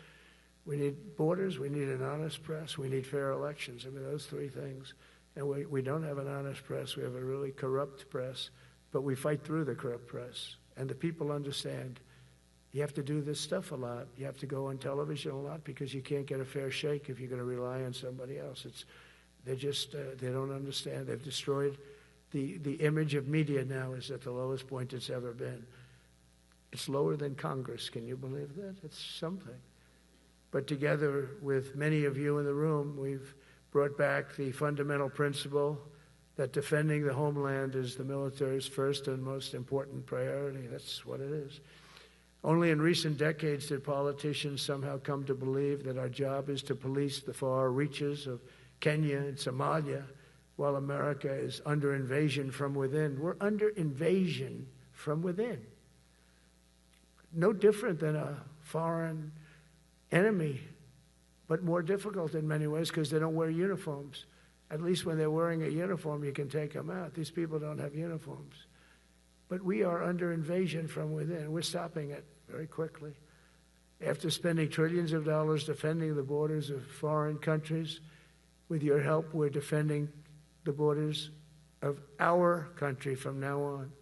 We need borders. We need an honest press. We need fair elections. I mean, those three things. And we don't have an honest press. We have a really corrupt press. But we fight through the corrupt press. And the people understand. You have to do this stuff a lot. You have to go on television a lot, because you can't get a fair shake if you're going to rely on somebody else. They don't understand. They've destroyed the image of media. Now is at the lowest point it's ever been. It's lower than Congress. Can you believe that? It's something. But together with many of you in the room, we've brought back the fundamental principle that defending the homeland is the military's first and most important priority. That's what it is. Only in recent decades did politicians somehow come to believe that our job is to police the far reaches of Kenya and Somalia, while America is under invasion from within. We're under invasion from within. No different than a foreign enemy, but more difficult in many ways because they don't wear uniforms. At least when they're wearing a uniform, you can take them out. These people don't have uniforms. But we are under invasion from within. We're stopping it very quickly. After spending trillions of dollars defending the borders of foreign countries, With your help, we're defending the borders of our country from now on.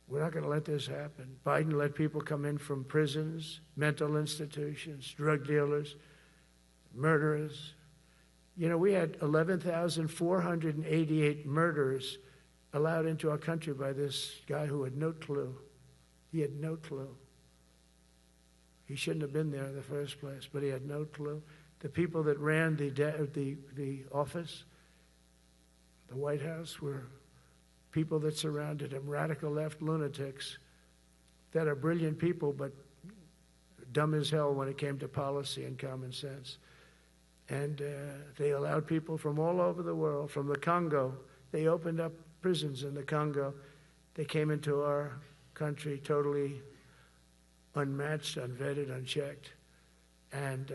We're not going to let this happen. Biden let people come in from prisons, mental institutions, drug dealers, murderers. You know, we had 11,488 murderers allowed into our country by this guy who had no clue. He had no clue. He shouldn't have been there in the first place, but he had no clue. The people that ran the office, the White House, were people that surrounded him, radical left lunatics that are brilliant people, but dumb as hell when it came to policy and common sense. And they allowed people from all over the world, from the Congo. They opened up prisons in the Congo. They came into our country totally unmatched, unvetted, unchecked. And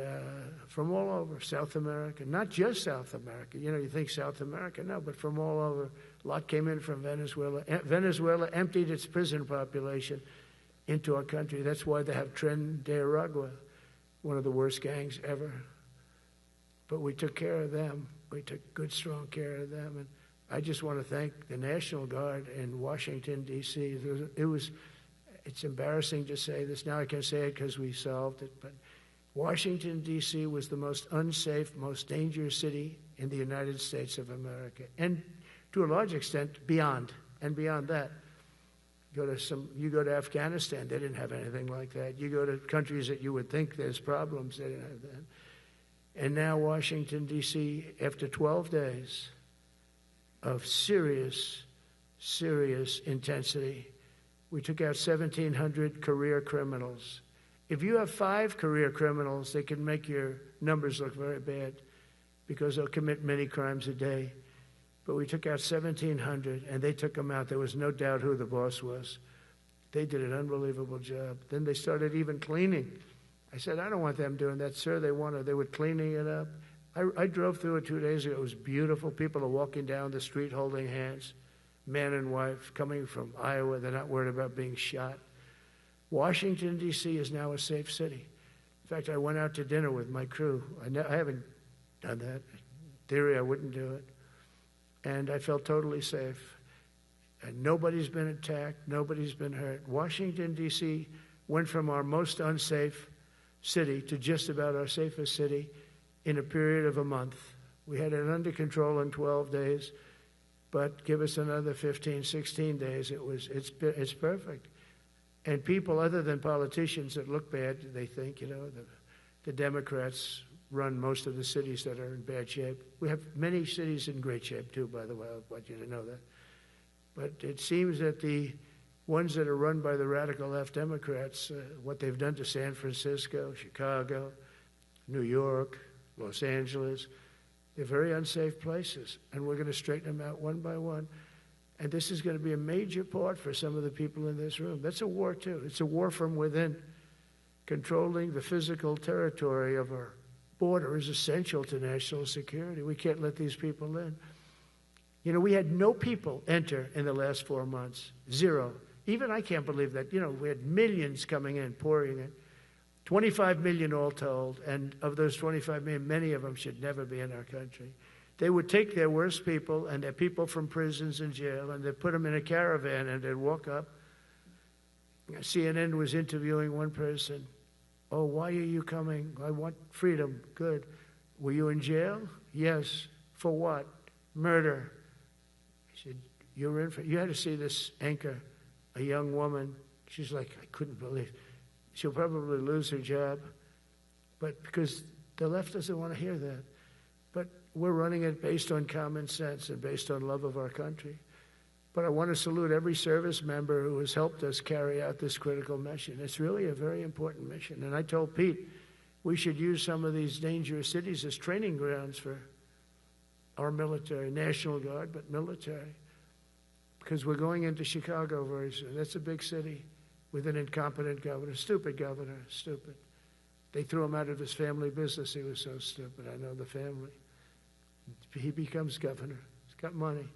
from all over, South America, not just South America. You know, you think South America, no, but from all over. A lot came in from Venezuela. Venezuela emptied its prison population into our country. That's why they have Tren de Aragua, one of the worst gangs ever. But we took care of them. We took good, strong care of them. And I just want to thank the National Guard in Washington, D.C. It's embarrassing to say this. Now I can say it because we solved it. But Washington, D.C. was the most unsafe, most dangerous city in the United States of America. And to a large extent, beyond. And beyond that. You go to Afghanistan, they didn't have anything like that. You go to countries that you would think there's problems, they didn't have that. And now Washington, D.C., after 12 days of serious, serious intensity, we took out 1,700 career criminals. If you have 5 career criminals, they can make your numbers look very bad because they'll commit many crimes a day. But we took out 1,700, and they took them out. There was no doubt who the boss was. They did an unbelievable job. Then they started even cleaning. I said, I don't want them doing that, sir. They were cleaning it up. I drove through it 2 days ago. It was beautiful. People are walking down the street holding hands, man and wife, coming from Iowa. They're not worried about being shot. Washington, D.C. is now a safe city. In fact, I went out to dinner with my crew. I haven't done that. In theory, I wouldn't do it. And I felt totally safe. And nobody's been attacked. Nobody's been hurt. Washington, D.C. went from our most unsafe city to just about our safest city in a period of a month. We had it under control in 12 days, but give us another 15, 16 days. It's perfect. And people other than politicians that look bad, they think, the Democrats run most of the cities that are in bad shape. We have many cities in great shape too, by the way. I want you to know that. But it seems that the ones that are run by the radical left Democrats, what they've done to San Francisco, Chicago, New York, Los Angeles, they're very unsafe places. And we're going to straighten them out one by one. And this is going to be a major part for some of the people in this room. That's a war, too. It's a war from within. Controlling the physical territory of our border is essential to national security. We can't let these people in. We had no people enter in the last 4 months. 0. Even I can't believe that. We had millions coming in, pouring in. 25 million all told. And of those 25 million, many of them should never be in our country. They would take their worst people and their people from prisons and jail, and they'd put them in a caravan, and they'd walk up. CNN was interviewing one person. Oh, why are you coming? I want freedom. Good. Were you in jail? Yes. For what? Murder. He said, you had to see this anchor, a young woman. She's like, I couldn't believe. She'll probably lose her job. But because the left doesn't want to hear that. But we're running it based on common sense and based on love of our country. But I want to salute every service member who has helped us carry out this critical mission. It's really a very important mission. And I told Pete, we should use some of these dangerous cities as training grounds for our military, National Guard, but military. Because we're going into Chicago very soon. That's a big city with an incompetent governor. Stupid governor, stupid. They threw him out of his family business. He was so stupid. I know the family. He becomes governor. He's got money.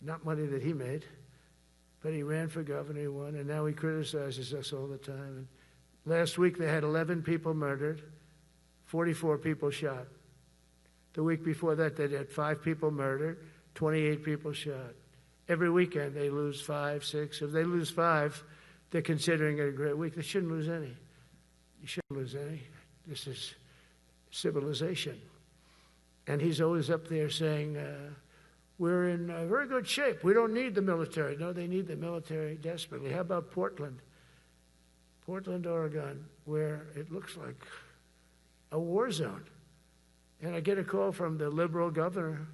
Not money that he made, but he ran for governor, he won, and now he criticizes us all the time. And last week they had 11 people murdered, 44 people shot. The week before that, they had 5 people murdered, 28 people shot. Every weekend, they lose 5, 6. If they lose 5, they're considering it a great week. They shouldn't lose any. You shouldn't lose any. This is civilization. And he's always up there saying, we're in very good shape. We don't need the military. No, they need the military desperately. How about Portland? Portland, Oregon, where it looks like a war zone. And I get a call from the liberal governor.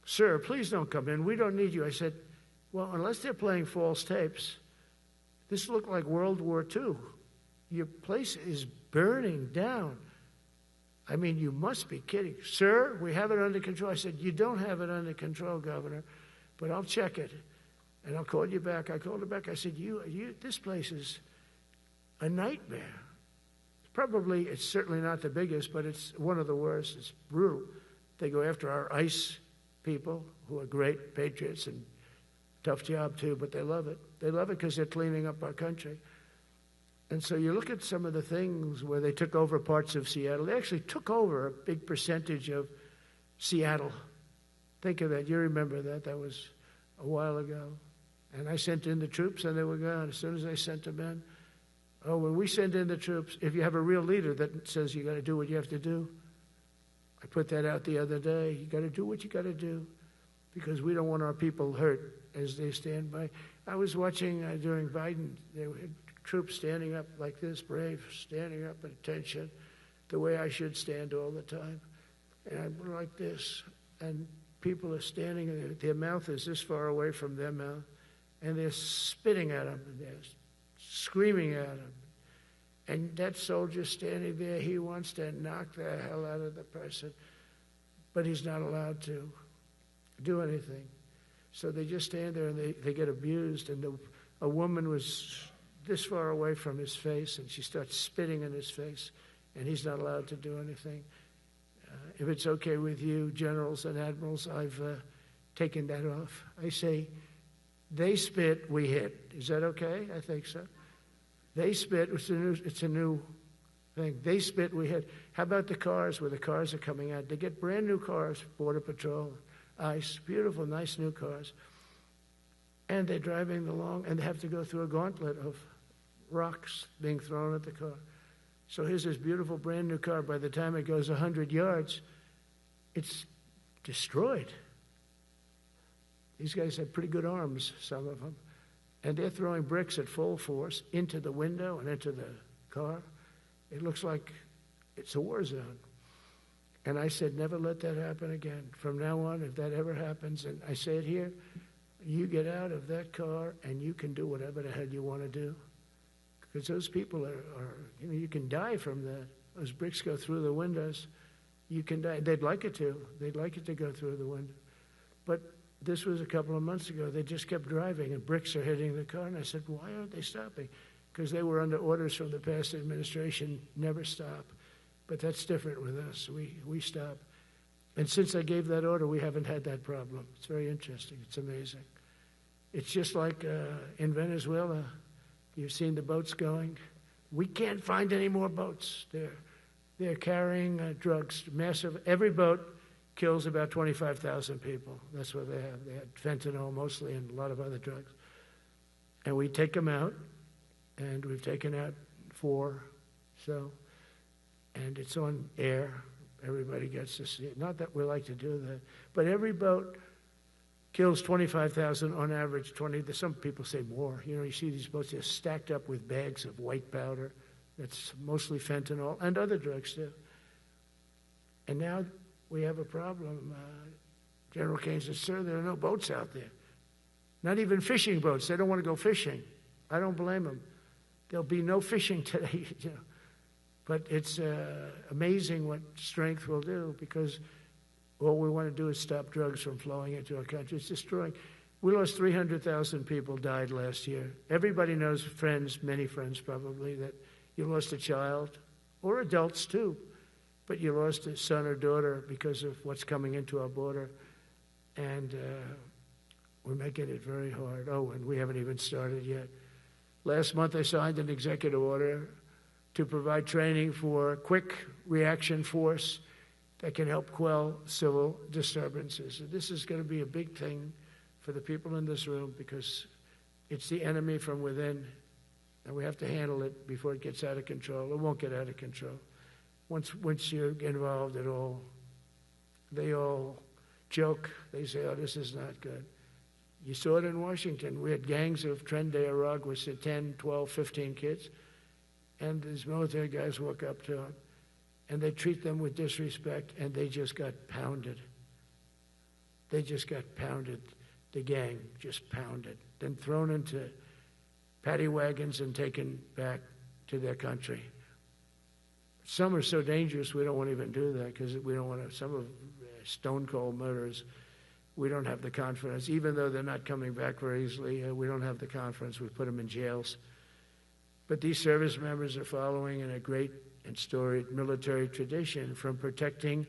Sir, please don't come in. We don't need you. I said, well, unless they're playing false tapes, this looked like World War II. Your place is burning down. I mean, you must be kidding. Sir, we have it under control. I said, you don't have it under control, Governor, but I'll check it, and I'll call you back. I called her back. I said, this place is a nightmare. It's certainly not the biggest, but it's one of the worst. It's brutal. They go after our ICE people, who are great patriots and tough job too, but they love it. They love it because they're cleaning up our country. And so you look at some of the things where they took over parts of Seattle. They actually took over a big percentage of Seattle. Think of that. You remember that. That was a while ago. And I sent in the troops, and they were gone. As soon as I sent them in, when we send in the troops, if you have a real leader that says you got to do what you have to do, I put that out the other day. You got to do what you got to do because we don't want our people hurt as they stand by. I was watching during Biden, there were troops standing up like this, brave, standing up at attention, the way I should stand all the time. And I'm like this, and people are standing, and their mouth is this far away from their mouth, and they're spitting at them, and they're screaming at them. And that soldier standing there, he wants to knock the hell out of the person, but he's not allowed to do anything. So they just stand there, and they get abused, and a woman was this far away from his face, and she starts spitting in his face, and he's not allowed to do anything. If it's okay with you, generals and admirals, I've taken that off. I say, they spit, we hit. Is that okay? I think so. They spit, it's a new thing. They spit, we hit. How about the cars where the cars are coming out? They get brand new cars, Border Patrol, ICE, beautiful, nice new cars. And they're driving along, and they have to go through a gauntlet of rocks being thrown at the car. So here's this beautiful brand new car. By the time it goes 100 yards, it's destroyed. These guys have pretty good arms, some of them. And they're throwing bricks at full force into the window and into the car. It looks like it's a war zone. And I said, never let that happen again. From now on, if that ever happens, and I say it here, you get out of that car and you can do whatever the hell you want to do. Because those people are you can die from that. Those bricks go through the windows. You can die. They'd like it to. They'd like it to go through the window. But this was a couple of months ago. They just kept driving, and bricks are hitting the car. And I said, why aren't they stopping? Because they were under orders from the past administration, never stop. But that's different with us. We stop. And since I gave that order, we haven't had that problem. It's very interesting. It's amazing. It's just like in Venezuela. You've seen the boats going. We can't find any more boats. They're carrying drugs, massive. Every boat kills about 25,000 people. That's what they have. They had fentanyl mostly and a lot of other drugs. And we take them out, and we've taken out 4. And it's on air. Everybody gets to see it. Not that we like to do that, but every boat kills 25,000 on average. 20. Some people say more. You see these boats, they're stacked up with bags of white powder. That's mostly fentanyl and other drugs too. And now we have a problem. General Kane says, sir, there are no boats out there. Not even fishing boats. They don't want to go fishing. I don't blame them. There'll be no fishing today. But it's amazing what strength will do, because all we want to do is stop drugs from flowing into our country. It's destroying. We lost 300,000 people died last year. Everybody knows friends, many friends probably, that you lost a child, or adults too, but you lost a son or daughter because of what's coming into our border. And we're making it very hard. Oh, and we haven't even started yet. Last month I signed an executive order to provide training for quick reaction force that can help quell civil disturbances. This is going to be a big thing for the people in this room because it's the enemy from within, and we have to handle it before it gets out of control. It won't get out of control. Once you're involved at all, they all joke. They say, oh, this is not good. You saw it in Washington. We had gangs of Trenday Arag with 10, 12, 15 kids, and these military guys walk up to them, and they treat them with disrespect, and they just got pounded. They just got pounded. The gang just pounded, then thrown into paddy wagons and taken back to their country. Some are so dangerous we don't want to even do that because we don't want to. Some of stone cold murderers, we don't have the confidence. Even though they're not coming back very easily, we don't have the confidence. We put them in jails. But these service members are following in a great and storied military tradition, from protecting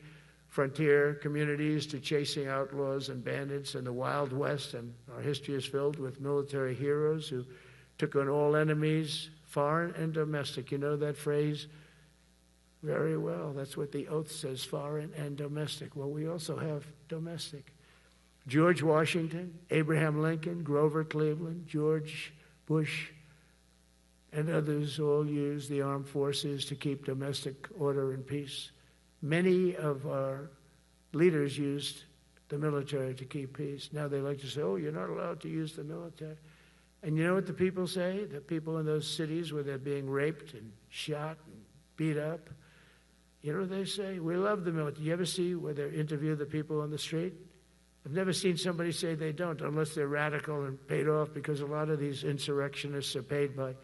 frontier communities to chasing outlaws and bandits in the Wild West. And our history is filled with military heroes who took on all enemies, foreign and domestic. You know that phrase very well. That's what the oath says, foreign and domestic. Well, we also have domestic. George Washington, Abraham Lincoln, Grover Cleveland, George Bush, and others all used the armed forces to keep domestic order and peace. Many of our leaders used the military to keep peace. Now they like to say, oh, you're not allowed to use the military. And you know what the people say? The people in those cities where they're being raped and shot and beat up, you know what they say? We love the military. You ever see where they interview the people on the street? I've never seen somebody say they don't, unless they're radical and paid off, because a lot of these insurrectionists are paid by,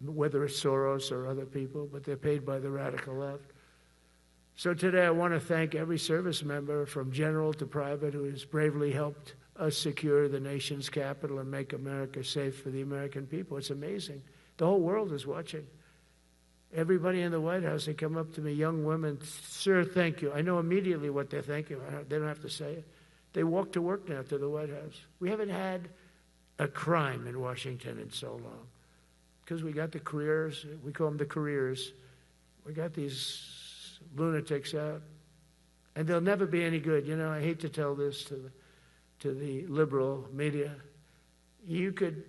whether it's Soros or other people, but they're paid by the radical left. So today I want to thank every service member from general to private who has bravely helped us secure the nation's capital and make America safe for the American people. It's amazing. The whole world is watching. Everybody in the White House, they come up to me, young women, sir, thank you. I know immediately what they're thanking. They don't have to say it. They walk to work now to the White House. We haven't had a crime in Washington in so long because we got the careers. We call them the careers. We got these lunatics out, and they'll never be any good. You know, I hate to tell this to the liberal media. You could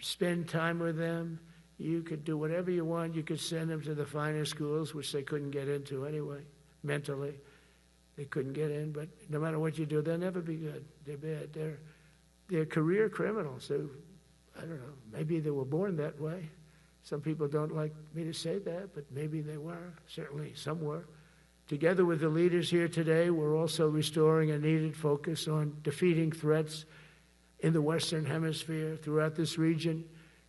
spend time with them. You could do whatever you want. You could send them to the finer schools, which they couldn't get into anyway, mentally. They couldn't get in, but no matter what you do, they'll never be good. They're bad. They're career criminals. I don't know, maybe they were born that way. Some people don't like me to say that, but maybe they were. Certainly some were. Together with the leaders here today, we're also restoring a needed focus on defeating threats in the Western Hemisphere. Throughout this region,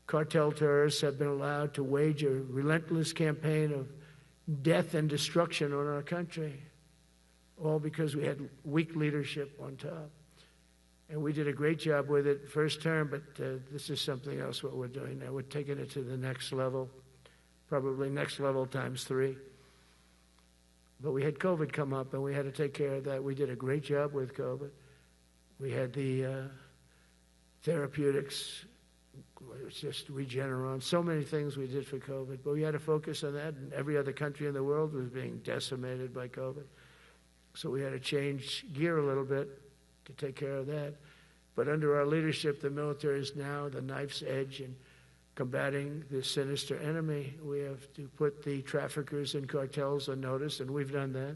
cartel terrorists have been allowed to wage a relentless campaign of death and destruction on our country, all because we had weak leadership on top. And we did a great job with it first term, but this is something else what we're doing now. We're taking it to the next level, probably next level times 3. But we had COVID come up, and we had to take care of that. We did a great job with COVID. We had the therapeutics. It's just Regeneron. So many things we did for COVID. But we had to focus on that, and every other country in the world was being decimated by COVID. So we had to change gear a little bit to take care of that. But under our leadership, the military is now the knife's edge in combating this sinister enemy. We have to put the traffickers and cartels on notice, and we've done that.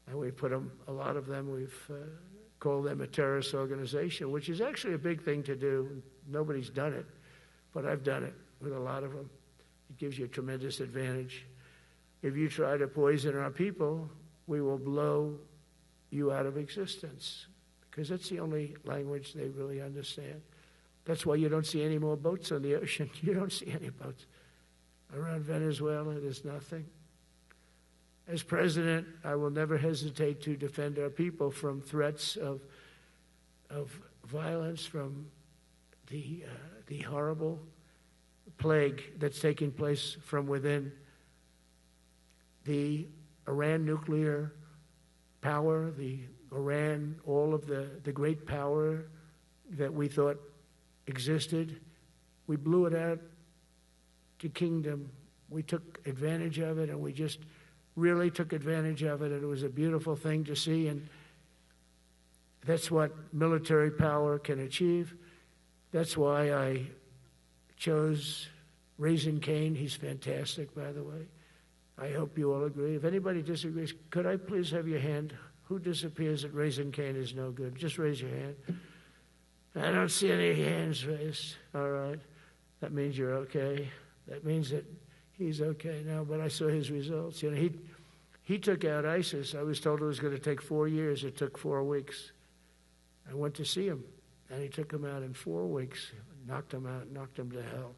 And we put them, a lot of them, we've called them a terrorist organization, which is actually a big thing to do. Nobody's done it, but I've done it with a lot of them. It gives you a tremendous advantage. If you try to poison our people, we will blow you out of existence, because that's the only language they really understand. That's why you don't see any more boats on the ocean. You don't see any boats. Around Venezuela, there's nothing. As president, I will never hesitate to defend our people from threats of violence, from the horrible plague that's taking place from within. The Iran nuclear power, the Iran, all of the great power that we thought existed, we blew it out to kingdom. We took advantage of it, and we just really took advantage of it, and it was a beautiful thing to see, and that's what military power can achieve. That's why I chose Raising Cane. He's fantastic, by the way. I hope you all agree. If anybody disagrees, could I please have your hand? Who disappears that Raising Cane is no good? Just raise your hand. I don't see any hands raised. All right. That means you're okay. That means that he's okay now, but I saw his results. You know, he took out ISIS. I was told it was going to take 4 years. It took 4 weeks. I went to see him, and he took him out in 4 weeks, knocked him out, knocked him to hell.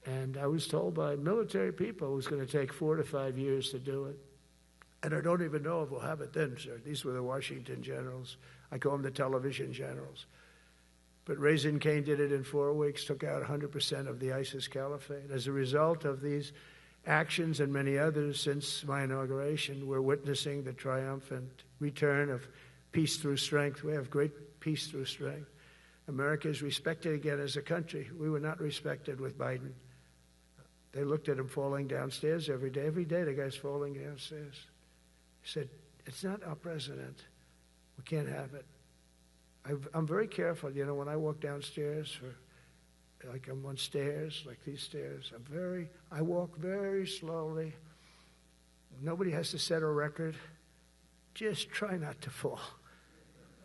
And I was told by military people it was going to take 4 to 5 years to do it. And I don't even know if we'll have it then, sir. These were the Washington generals. I call them the television generals. But Raising Cane did it in 4 weeks, took out 100% of the ISIS caliphate. As a result of these actions and many others since my inauguration, we're witnessing the triumphant return of peace through strength. We have great peace through strength. America is respected again as a country. We were not respected with Biden. They looked at him falling downstairs every day. Every day the guy's falling downstairs. He said, it's not our president. We can't have it. I'm very careful, you know, when I walk downstairs, like I'm on stairs, like these stairs, I walk very slowly. Nobody has to set a record. Just try not to fall,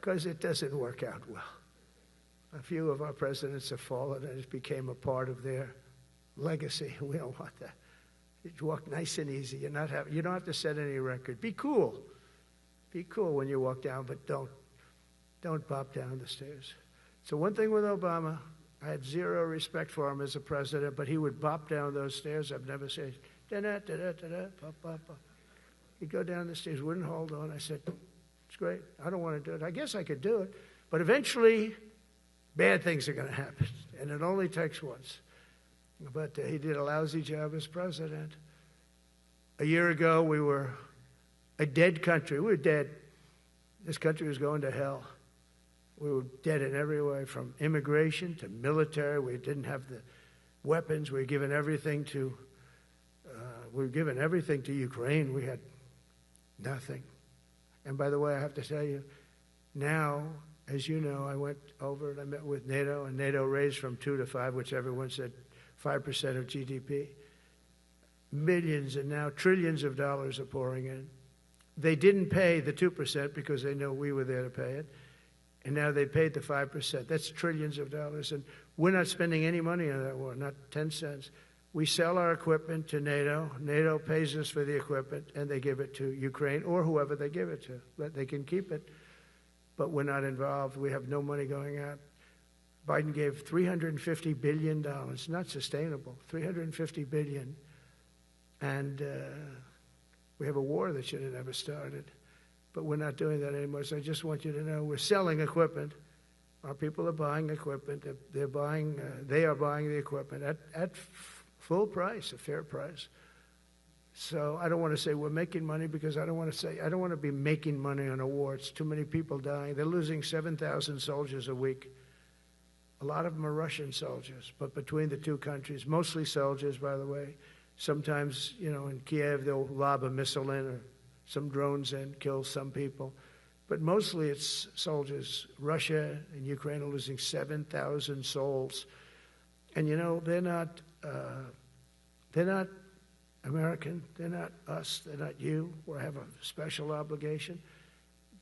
because it doesn't work out well. A few of our presidents have fallen, and it became a part of their legacy. We don't want that. You walk nice and easy. You don't have to set any record. Be cool. Be cool when you walk down, but don't bop down the stairs. So one thing with Obama, I had zero respect for him as a president, but he would bop down those stairs. I've never said, da-da-da-da-da-da, bop, bop, bop. He'd go down the stairs, wouldn't hold on. I said, it's great. I don't want to do it. I guess I could do it. But eventually, bad things are going to happen, and it only takes once. But he did a lousy job as president. A year ago, we were a dead country. We were dead. This country was going to hell. We were dead in every way, from immigration to military. We didn't have the weapons. We were given everything to Ukraine. We had nothing. And by the way, I have to tell you, now, as you know, I went over and I met with NATO, and NATO raised from 2 to 5, which everyone said 5% of GDP. Millions and now trillions of dollars are pouring in. They didn't pay the 2% because they know we were there to pay it. And now they paid the 5%. That's trillions of dollars. And we're not spending any money on that war, not 10 cents. We sell our equipment to NATO. NATO pays us for the equipment, and they give it to Ukraine or whoever they give it to. But they can keep it, but we're not involved. We have no money going out. Biden gave $350 billion. Not sustainable. $350 billion. And we have a war that should have never started. But we're not doing that anymore. So I just want you to know we're selling equipment. Our people are buying equipment. They are buying the equipment at full price, a fair price. So I don't want to say we're making money, because I don't want to be making money on a war. It's too many people dying. They're losing 7,000 soldiers a week. A lot of them are Russian soldiers, but between the two countries, mostly soldiers, by the way. Sometimes, you know, in Kiev, they'll lob a missile in, or some drones in, kill some people. But mostly it's soldiers. Russia and Ukraine are losing 7,000 souls. And, you know, they're not American. They're not us. They're not you. We have a special obligation.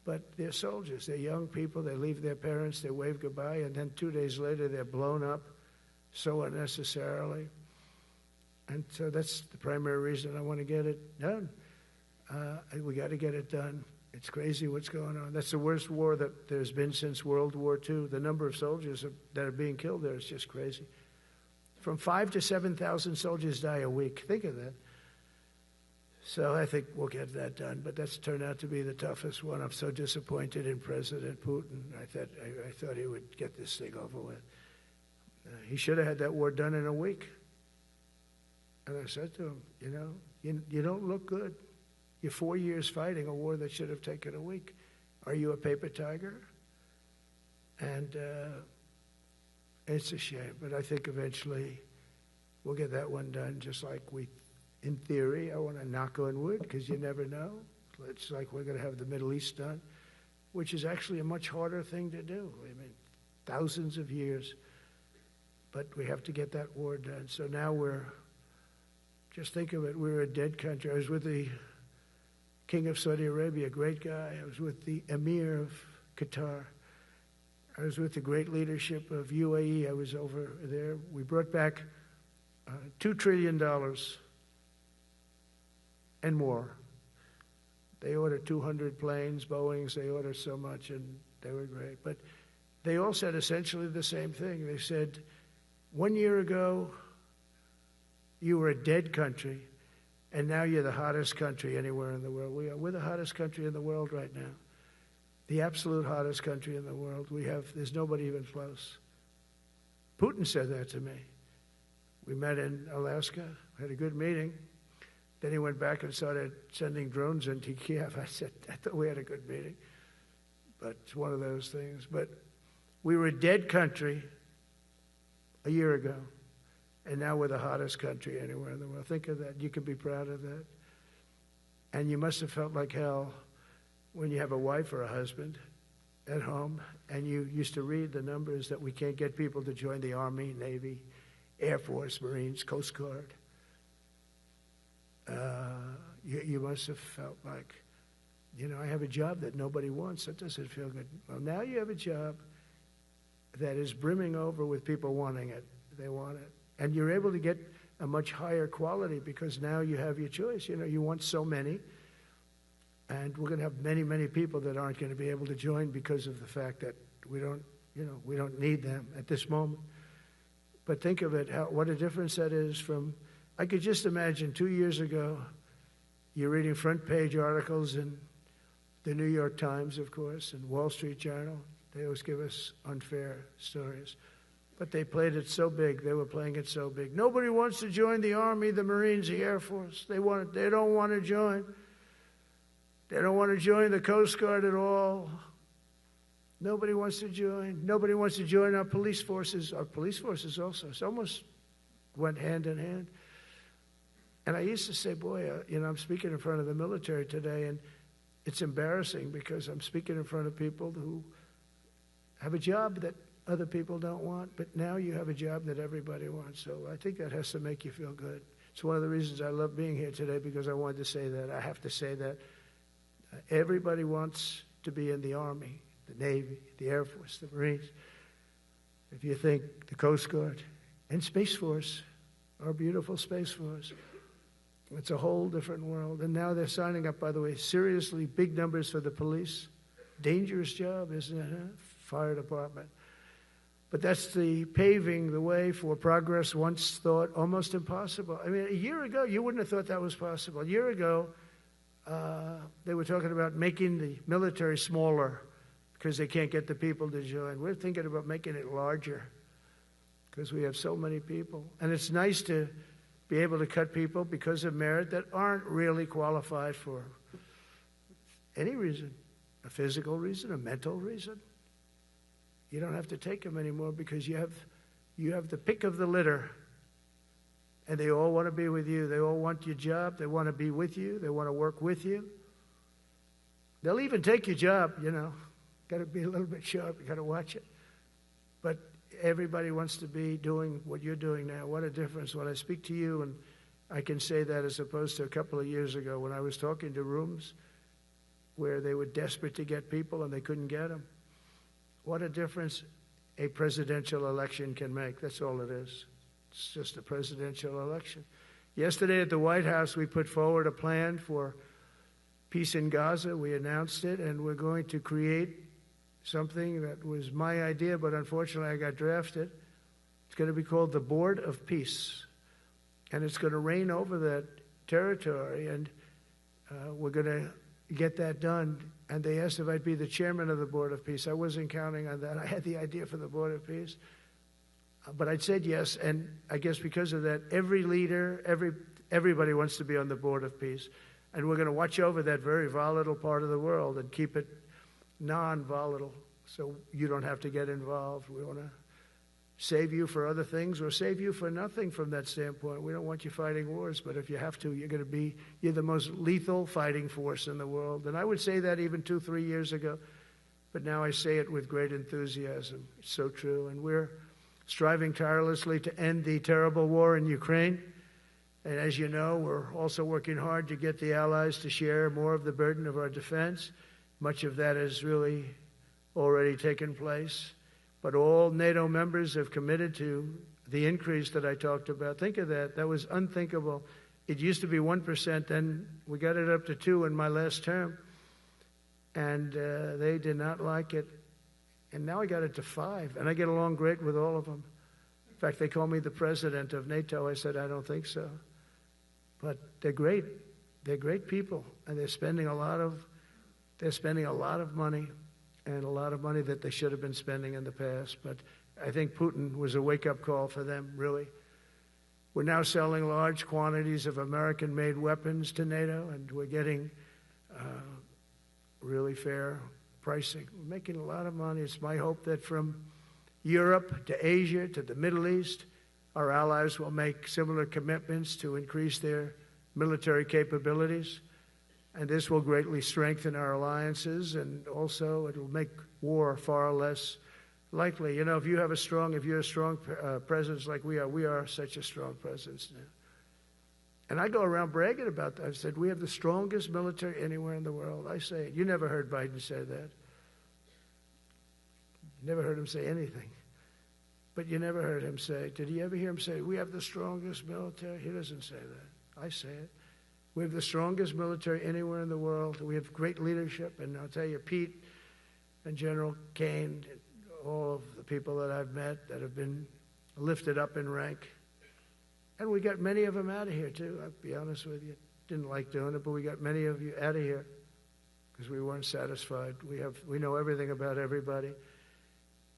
But they're soldiers. They're young people. They leave their parents. They wave goodbye. And then 2 days later, they're blown up so unnecessarily. And so that's the primary reason I want to get it done. We got to get it done. It's crazy what's going on. That's the worst war that there's been since World War II. The number of soldiers that are being killed there is just crazy. From 5,000 to 7,000 soldiers die a week. Think of that. So I think we'll get that done. But that's turned out to be the toughest one. I'm so disappointed in President Putin. I thought he would get this thing over with. He should have had that war done in a week. And I said to him, you know, you don't look good. You're 4 years fighting a war that should have taken a week. Are you a paper tiger? And it's a shame, but I think eventually we'll get that one done, just like we in theory. I want to knock on wood because you never know. It's like we're going to have the Middle East done, which is actually a much harder thing to do. I mean, thousands of years. But we have to get that war done. So now just think of it, we're a dead country. I was with the King of Saudi Arabia, a great guy. I was with the Emir of Qatar. I was with the great leadership of UAE. I was over there. We brought back $2 trillion and more. They ordered 200 planes, Boeings. They ordered so much, and they were great. But they all said essentially the same thing. They said, 1 year ago, you were a dead country, and now you're the hottest country anywhere in the world. We're the hottest country in the world right now. The absolute hottest country in the world. There's nobody even close. Putin said that to me. We met in Alaska, had a good meeting. Then he went back and started sending drones into Kiev. I said, I thought we had a good meeting. But it's one of those things. But we were a dead country a year ago, and now we're the hottest country anywhere in the world. Think of that. You can be proud of that. And you must have felt like hell when you have a wife or a husband at home, and you used to read the numbers that we can't get people to join the Army, Navy, Air Force, Marines, Coast Guard. You must have felt like, I have a job that nobody wants. That doesn't feel good. Well, now you have a job that is brimming over with people wanting it. They want it. And you're able to get a much higher quality because now you have your choice. You want so many. And we're going to have many, many people that aren't going to be able to join because of the fact that we don't need them at this moment. But think of it, what a difference that is from, I could just imagine 2 years ago, you're reading front page articles in the New York Times, of course, and Wall Street Journal. They always give us unfair stories. But they played it so big. They were playing it so big. Nobody wants to join the Army, the Marines, the Air Force. They don't want to join. They don't want to join the Coast Guard at all. Nobody wants to join. Nobody wants to join our police forces. Our police forces also. It almost went hand in hand. And I used to say, boy, I'm speaking in front of the military today, and it's embarrassing because I'm speaking in front of people who have a job that other people don't want, but now you have a job that everybody wants. So I think that has to make you feel good. It's one of the reasons I love being here today, because I wanted to say that. I have to say that. Everybody wants to be in the Army, the Navy, the Air Force, the Marines. If you think the Coast Guard and Space Force, our beautiful Space Force, it's a whole different world. And now they're signing up, by the way, seriously big numbers for the police. Dangerous job, isn't it? Huh? Fire department. But that's the paving the way for progress once thought almost impossible. I mean, a year ago, you wouldn't have thought that was possible. A year ago, they were talking about making the military smaller because they can't get the people to join. We're thinking about making it larger because we have so many people. And it's nice to be able to cut people because of merit that aren't really qualified for any reason, a physical reason, a mental reason. You don't have to take them anymore because you have the pick of the litter. And they all want to be with you. They all want your job. They want to be with you. They want to work with you. They'll even take your job, Got to be a little bit sharp. You got to watch it. But everybody wants to be doing what you're doing now. What a difference. When I speak to you, and I can say that as opposed to a couple of years ago when I was talking to rooms where they were desperate to get people and they couldn't get them. What a difference a presidential election can make. That's all it is. It's just a presidential election. Yesterday at the White House, we put forward a plan for peace in Gaza. We announced it, and we're going to create something that was my idea, but unfortunately I got drafted. It's going to be called the Board of Peace, and it's going to reign over that territory, and we're going to get that done. And they asked if I'd be the chairman of the Board of Peace. I wasn't counting on that. I had the idea for the Board of Peace. But I said yes, and I guess because of that, every leader, everybody wants to be on the Board of Peace. And we're going to watch over that very volatile part of the world and keep it non-volatile so you don't have to get involved. We want to save you for other things or save you for nothing from that standpoint. We don't want you fighting wars, but if you have to, you're the most lethal fighting force in the world. And I would say that even 2-3 years ago, but now I say it with great enthusiasm. It's so true. And we're striving tirelessly to end the terrible war in Ukraine. And as you know, we're also working hard to get the allies to share more of the burden of our defense. Much of that has really already taken place. But all NATO members have committed to the increase that I talked about. Think of that. That was unthinkable. It used to be 1%, then we got it up to 2% in my last term. And they did not like it. And now I got it to 5%. And I get along great with all of them. In fact, they call me the president of NATO. I said, I don't think so. But they're great. They're great people. And they're spending a lot of money. And a lot of money that they should have been spending in the past. But I think Putin was a wake-up call for them, really. We're now selling large quantities of American-made weapons to NATO, and we're getting really fair pricing. We're making a lot of money. It's my hope that from Europe to Asia to the Middle East, our allies will make similar commitments to increase their military capabilities. And this will greatly strengthen our alliances, and also it will make war far less likely. You know, if you're a strong presence like we are such a strong presence now. And I go around bragging about that. I said, we have the strongest military anywhere in the world. I say it. You never heard Biden say that. You never heard him say anything. But you never heard him say, did you ever hear him say, we have the strongest military? He doesn't say that. I say it. We have the strongest military anywhere in the world. We have great leadership. And I'll tell you, Pete and General Kane, all of the people that I've met that have been lifted up in rank. And we got many of them out of here, too. I'll be honest with you. Didn't like doing it, but we got many of you out of here because we weren't satisfied. We know everything about everybody.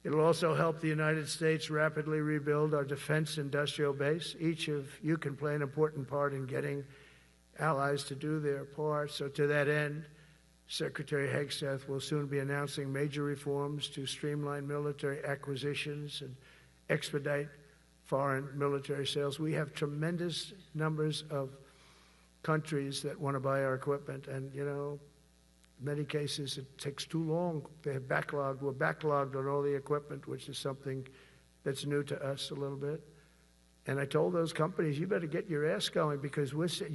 It'll also help the United States rapidly rebuild our defense industrial base. Each of you can play an important part in getting allies to do their part. So to that end, Secretary Hegseth will soon be announcing major reforms to streamline military acquisitions and expedite foreign military sales. We have tremendous numbers of countries that want to buy our equipment, and, you know, in many cases it takes too long. They have backlogged. We're backlogged on all the equipment, which is something that's new to us a little bit. And I told those companies, you better get your ass going because we're selling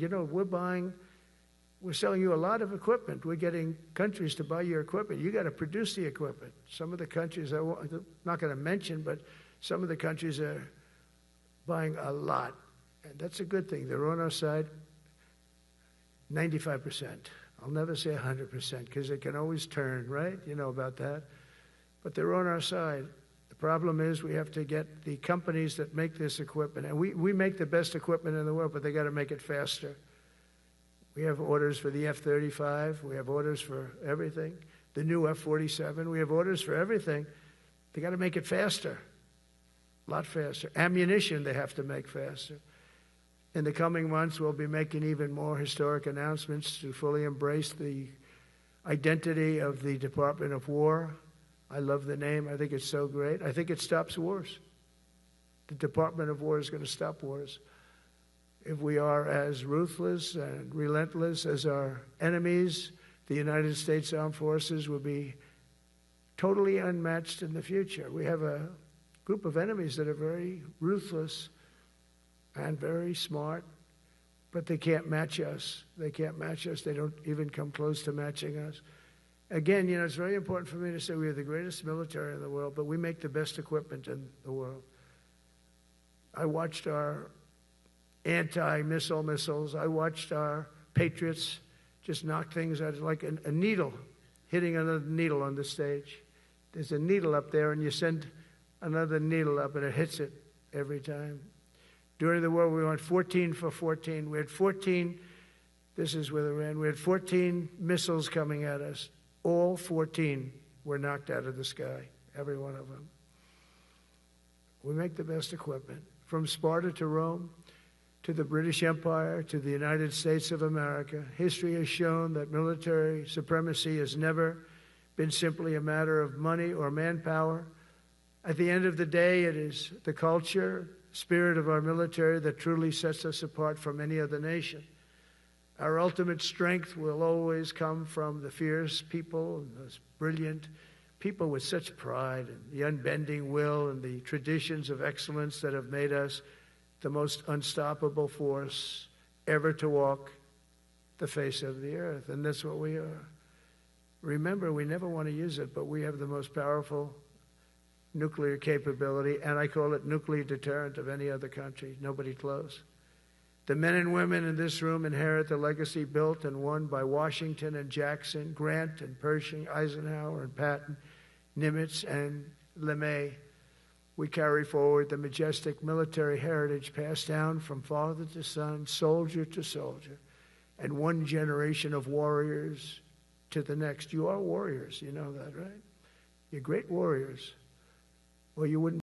you a lot of equipment. We're getting countries to buy your equipment. You got to produce the equipment. Some of the countries, I'm not going to mention, but some of the countries are buying a lot. And that's a good thing. They're on our side 95%. I'll never say 100% because it can always turn, right? You know about that. But they're on our side. The problem is we have to get the companies that make this equipment, and we make the best equipment in the world, but they got to make it faster. We have orders for the F-35. We have orders for everything. The new F-47. We have orders for everything. They got to make it faster, a lot faster. Ammunition they have to make faster. In the coming months, we'll be making even more historic announcements to fully embrace the identity of the Department of War. I love the name. I think it's so great. I think it stops wars. The Department of War is going to stop wars. If we are as ruthless and relentless as our enemies, the United States Armed Forces will be totally unmatched in the future. We have a group of enemies that are very ruthless and very smart, but they can't match us. They can't match us. They don't even come close to matching us. Again, you know, it's very important for me to say we are the greatest military in the world, but we make the best equipment in the world. I watched our anti-missile missiles. I watched our Patriots just knock things out like a needle, hitting another needle on the stage. There's a needle up there, and you send another needle up, and it hits it every time. During the war, we went 14 for 14. We had 14, this is with Iran, we had 14 missiles coming at us. All 14 were knocked out of the sky, every one of them. We make the best equipment. From Sparta to Rome, to the British Empire, to the United States of America, history has shown that military supremacy has never been simply a matter of money or manpower. At the end of the day, it is the culture, spirit of our military that truly sets us apart from any other nation. Our ultimate strength will always come from the fierce people and those brilliant people with such pride and the unbending will and the traditions of excellence that have made us the most unstoppable force ever to walk the face of the earth. And that's what we are. Remember, we never want to use it, but we have the most powerful nuclear capability, and I call it nuclear deterrent of any other country. Nobody close. The men and women in this room inherit the legacy built and won by Washington and Jackson, Grant and Pershing, Eisenhower and Patton, Nimitz and LeMay. We carry forward the majestic military heritage passed down from father to son, soldier to soldier, and one generation of warriors to the next. You are warriors, you know that, right? You're great warriors. Well, you wouldn't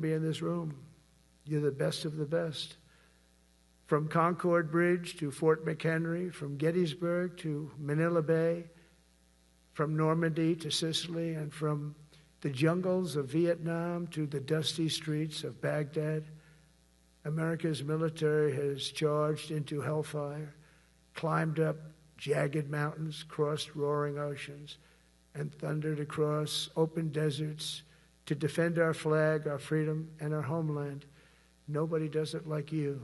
be in this room. You're the best of the best. From Concord Bridge to Fort McHenry, from Gettysburg to Manila Bay, from Normandy to Sicily, and from the jungles of Vietnam to the dusty streets of Baghdad, America's military has charged into hellfire, climbed up jagged mountains, crossed roaring oceans, and thundered across open deserts to defend our flag, our freedom, and our homeland. Nobody does it like you.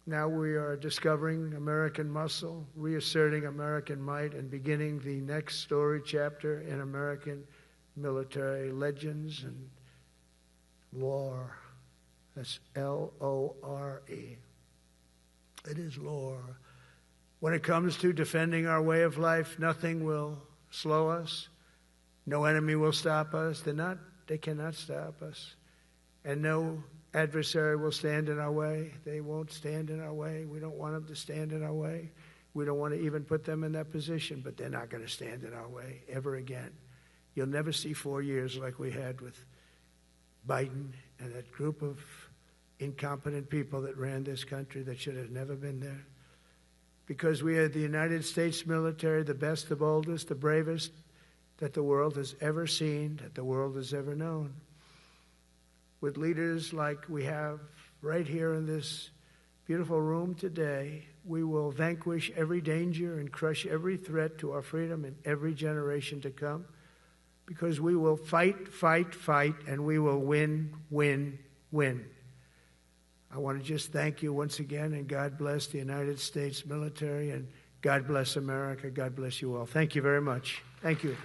Now we are discovering American muscle, reasserting American might, and beginning the next story chapter in American military legends and lore. That's L-O-R-E. It is lore. When it comes to defending our way of life, nothing will slow us. No enemy will stop us. They cannot stop us. And no adversary will stand in our way. They won't stand in our way. We don't want them to stand in our way. We don't want to even put them in that position, but they're not going to stand in our way ever again. You'll never see 4 years like we had with Biden and that group of incompetent people that ran this country that should have never been there. Because we are the United States military, the best, the boldest, the bravest that the world has ever seen, that the world has ever known. With leaders like we have right here in this beautiful room today, we will vanquish every danger and crush every threat to our freedom in every generation to come, because we will fight, fight, fight, and we will win, win, win. I want to just thank you once again, and God bless the United States military, and God bless America. God bless you all. Thank you very much. Thank you.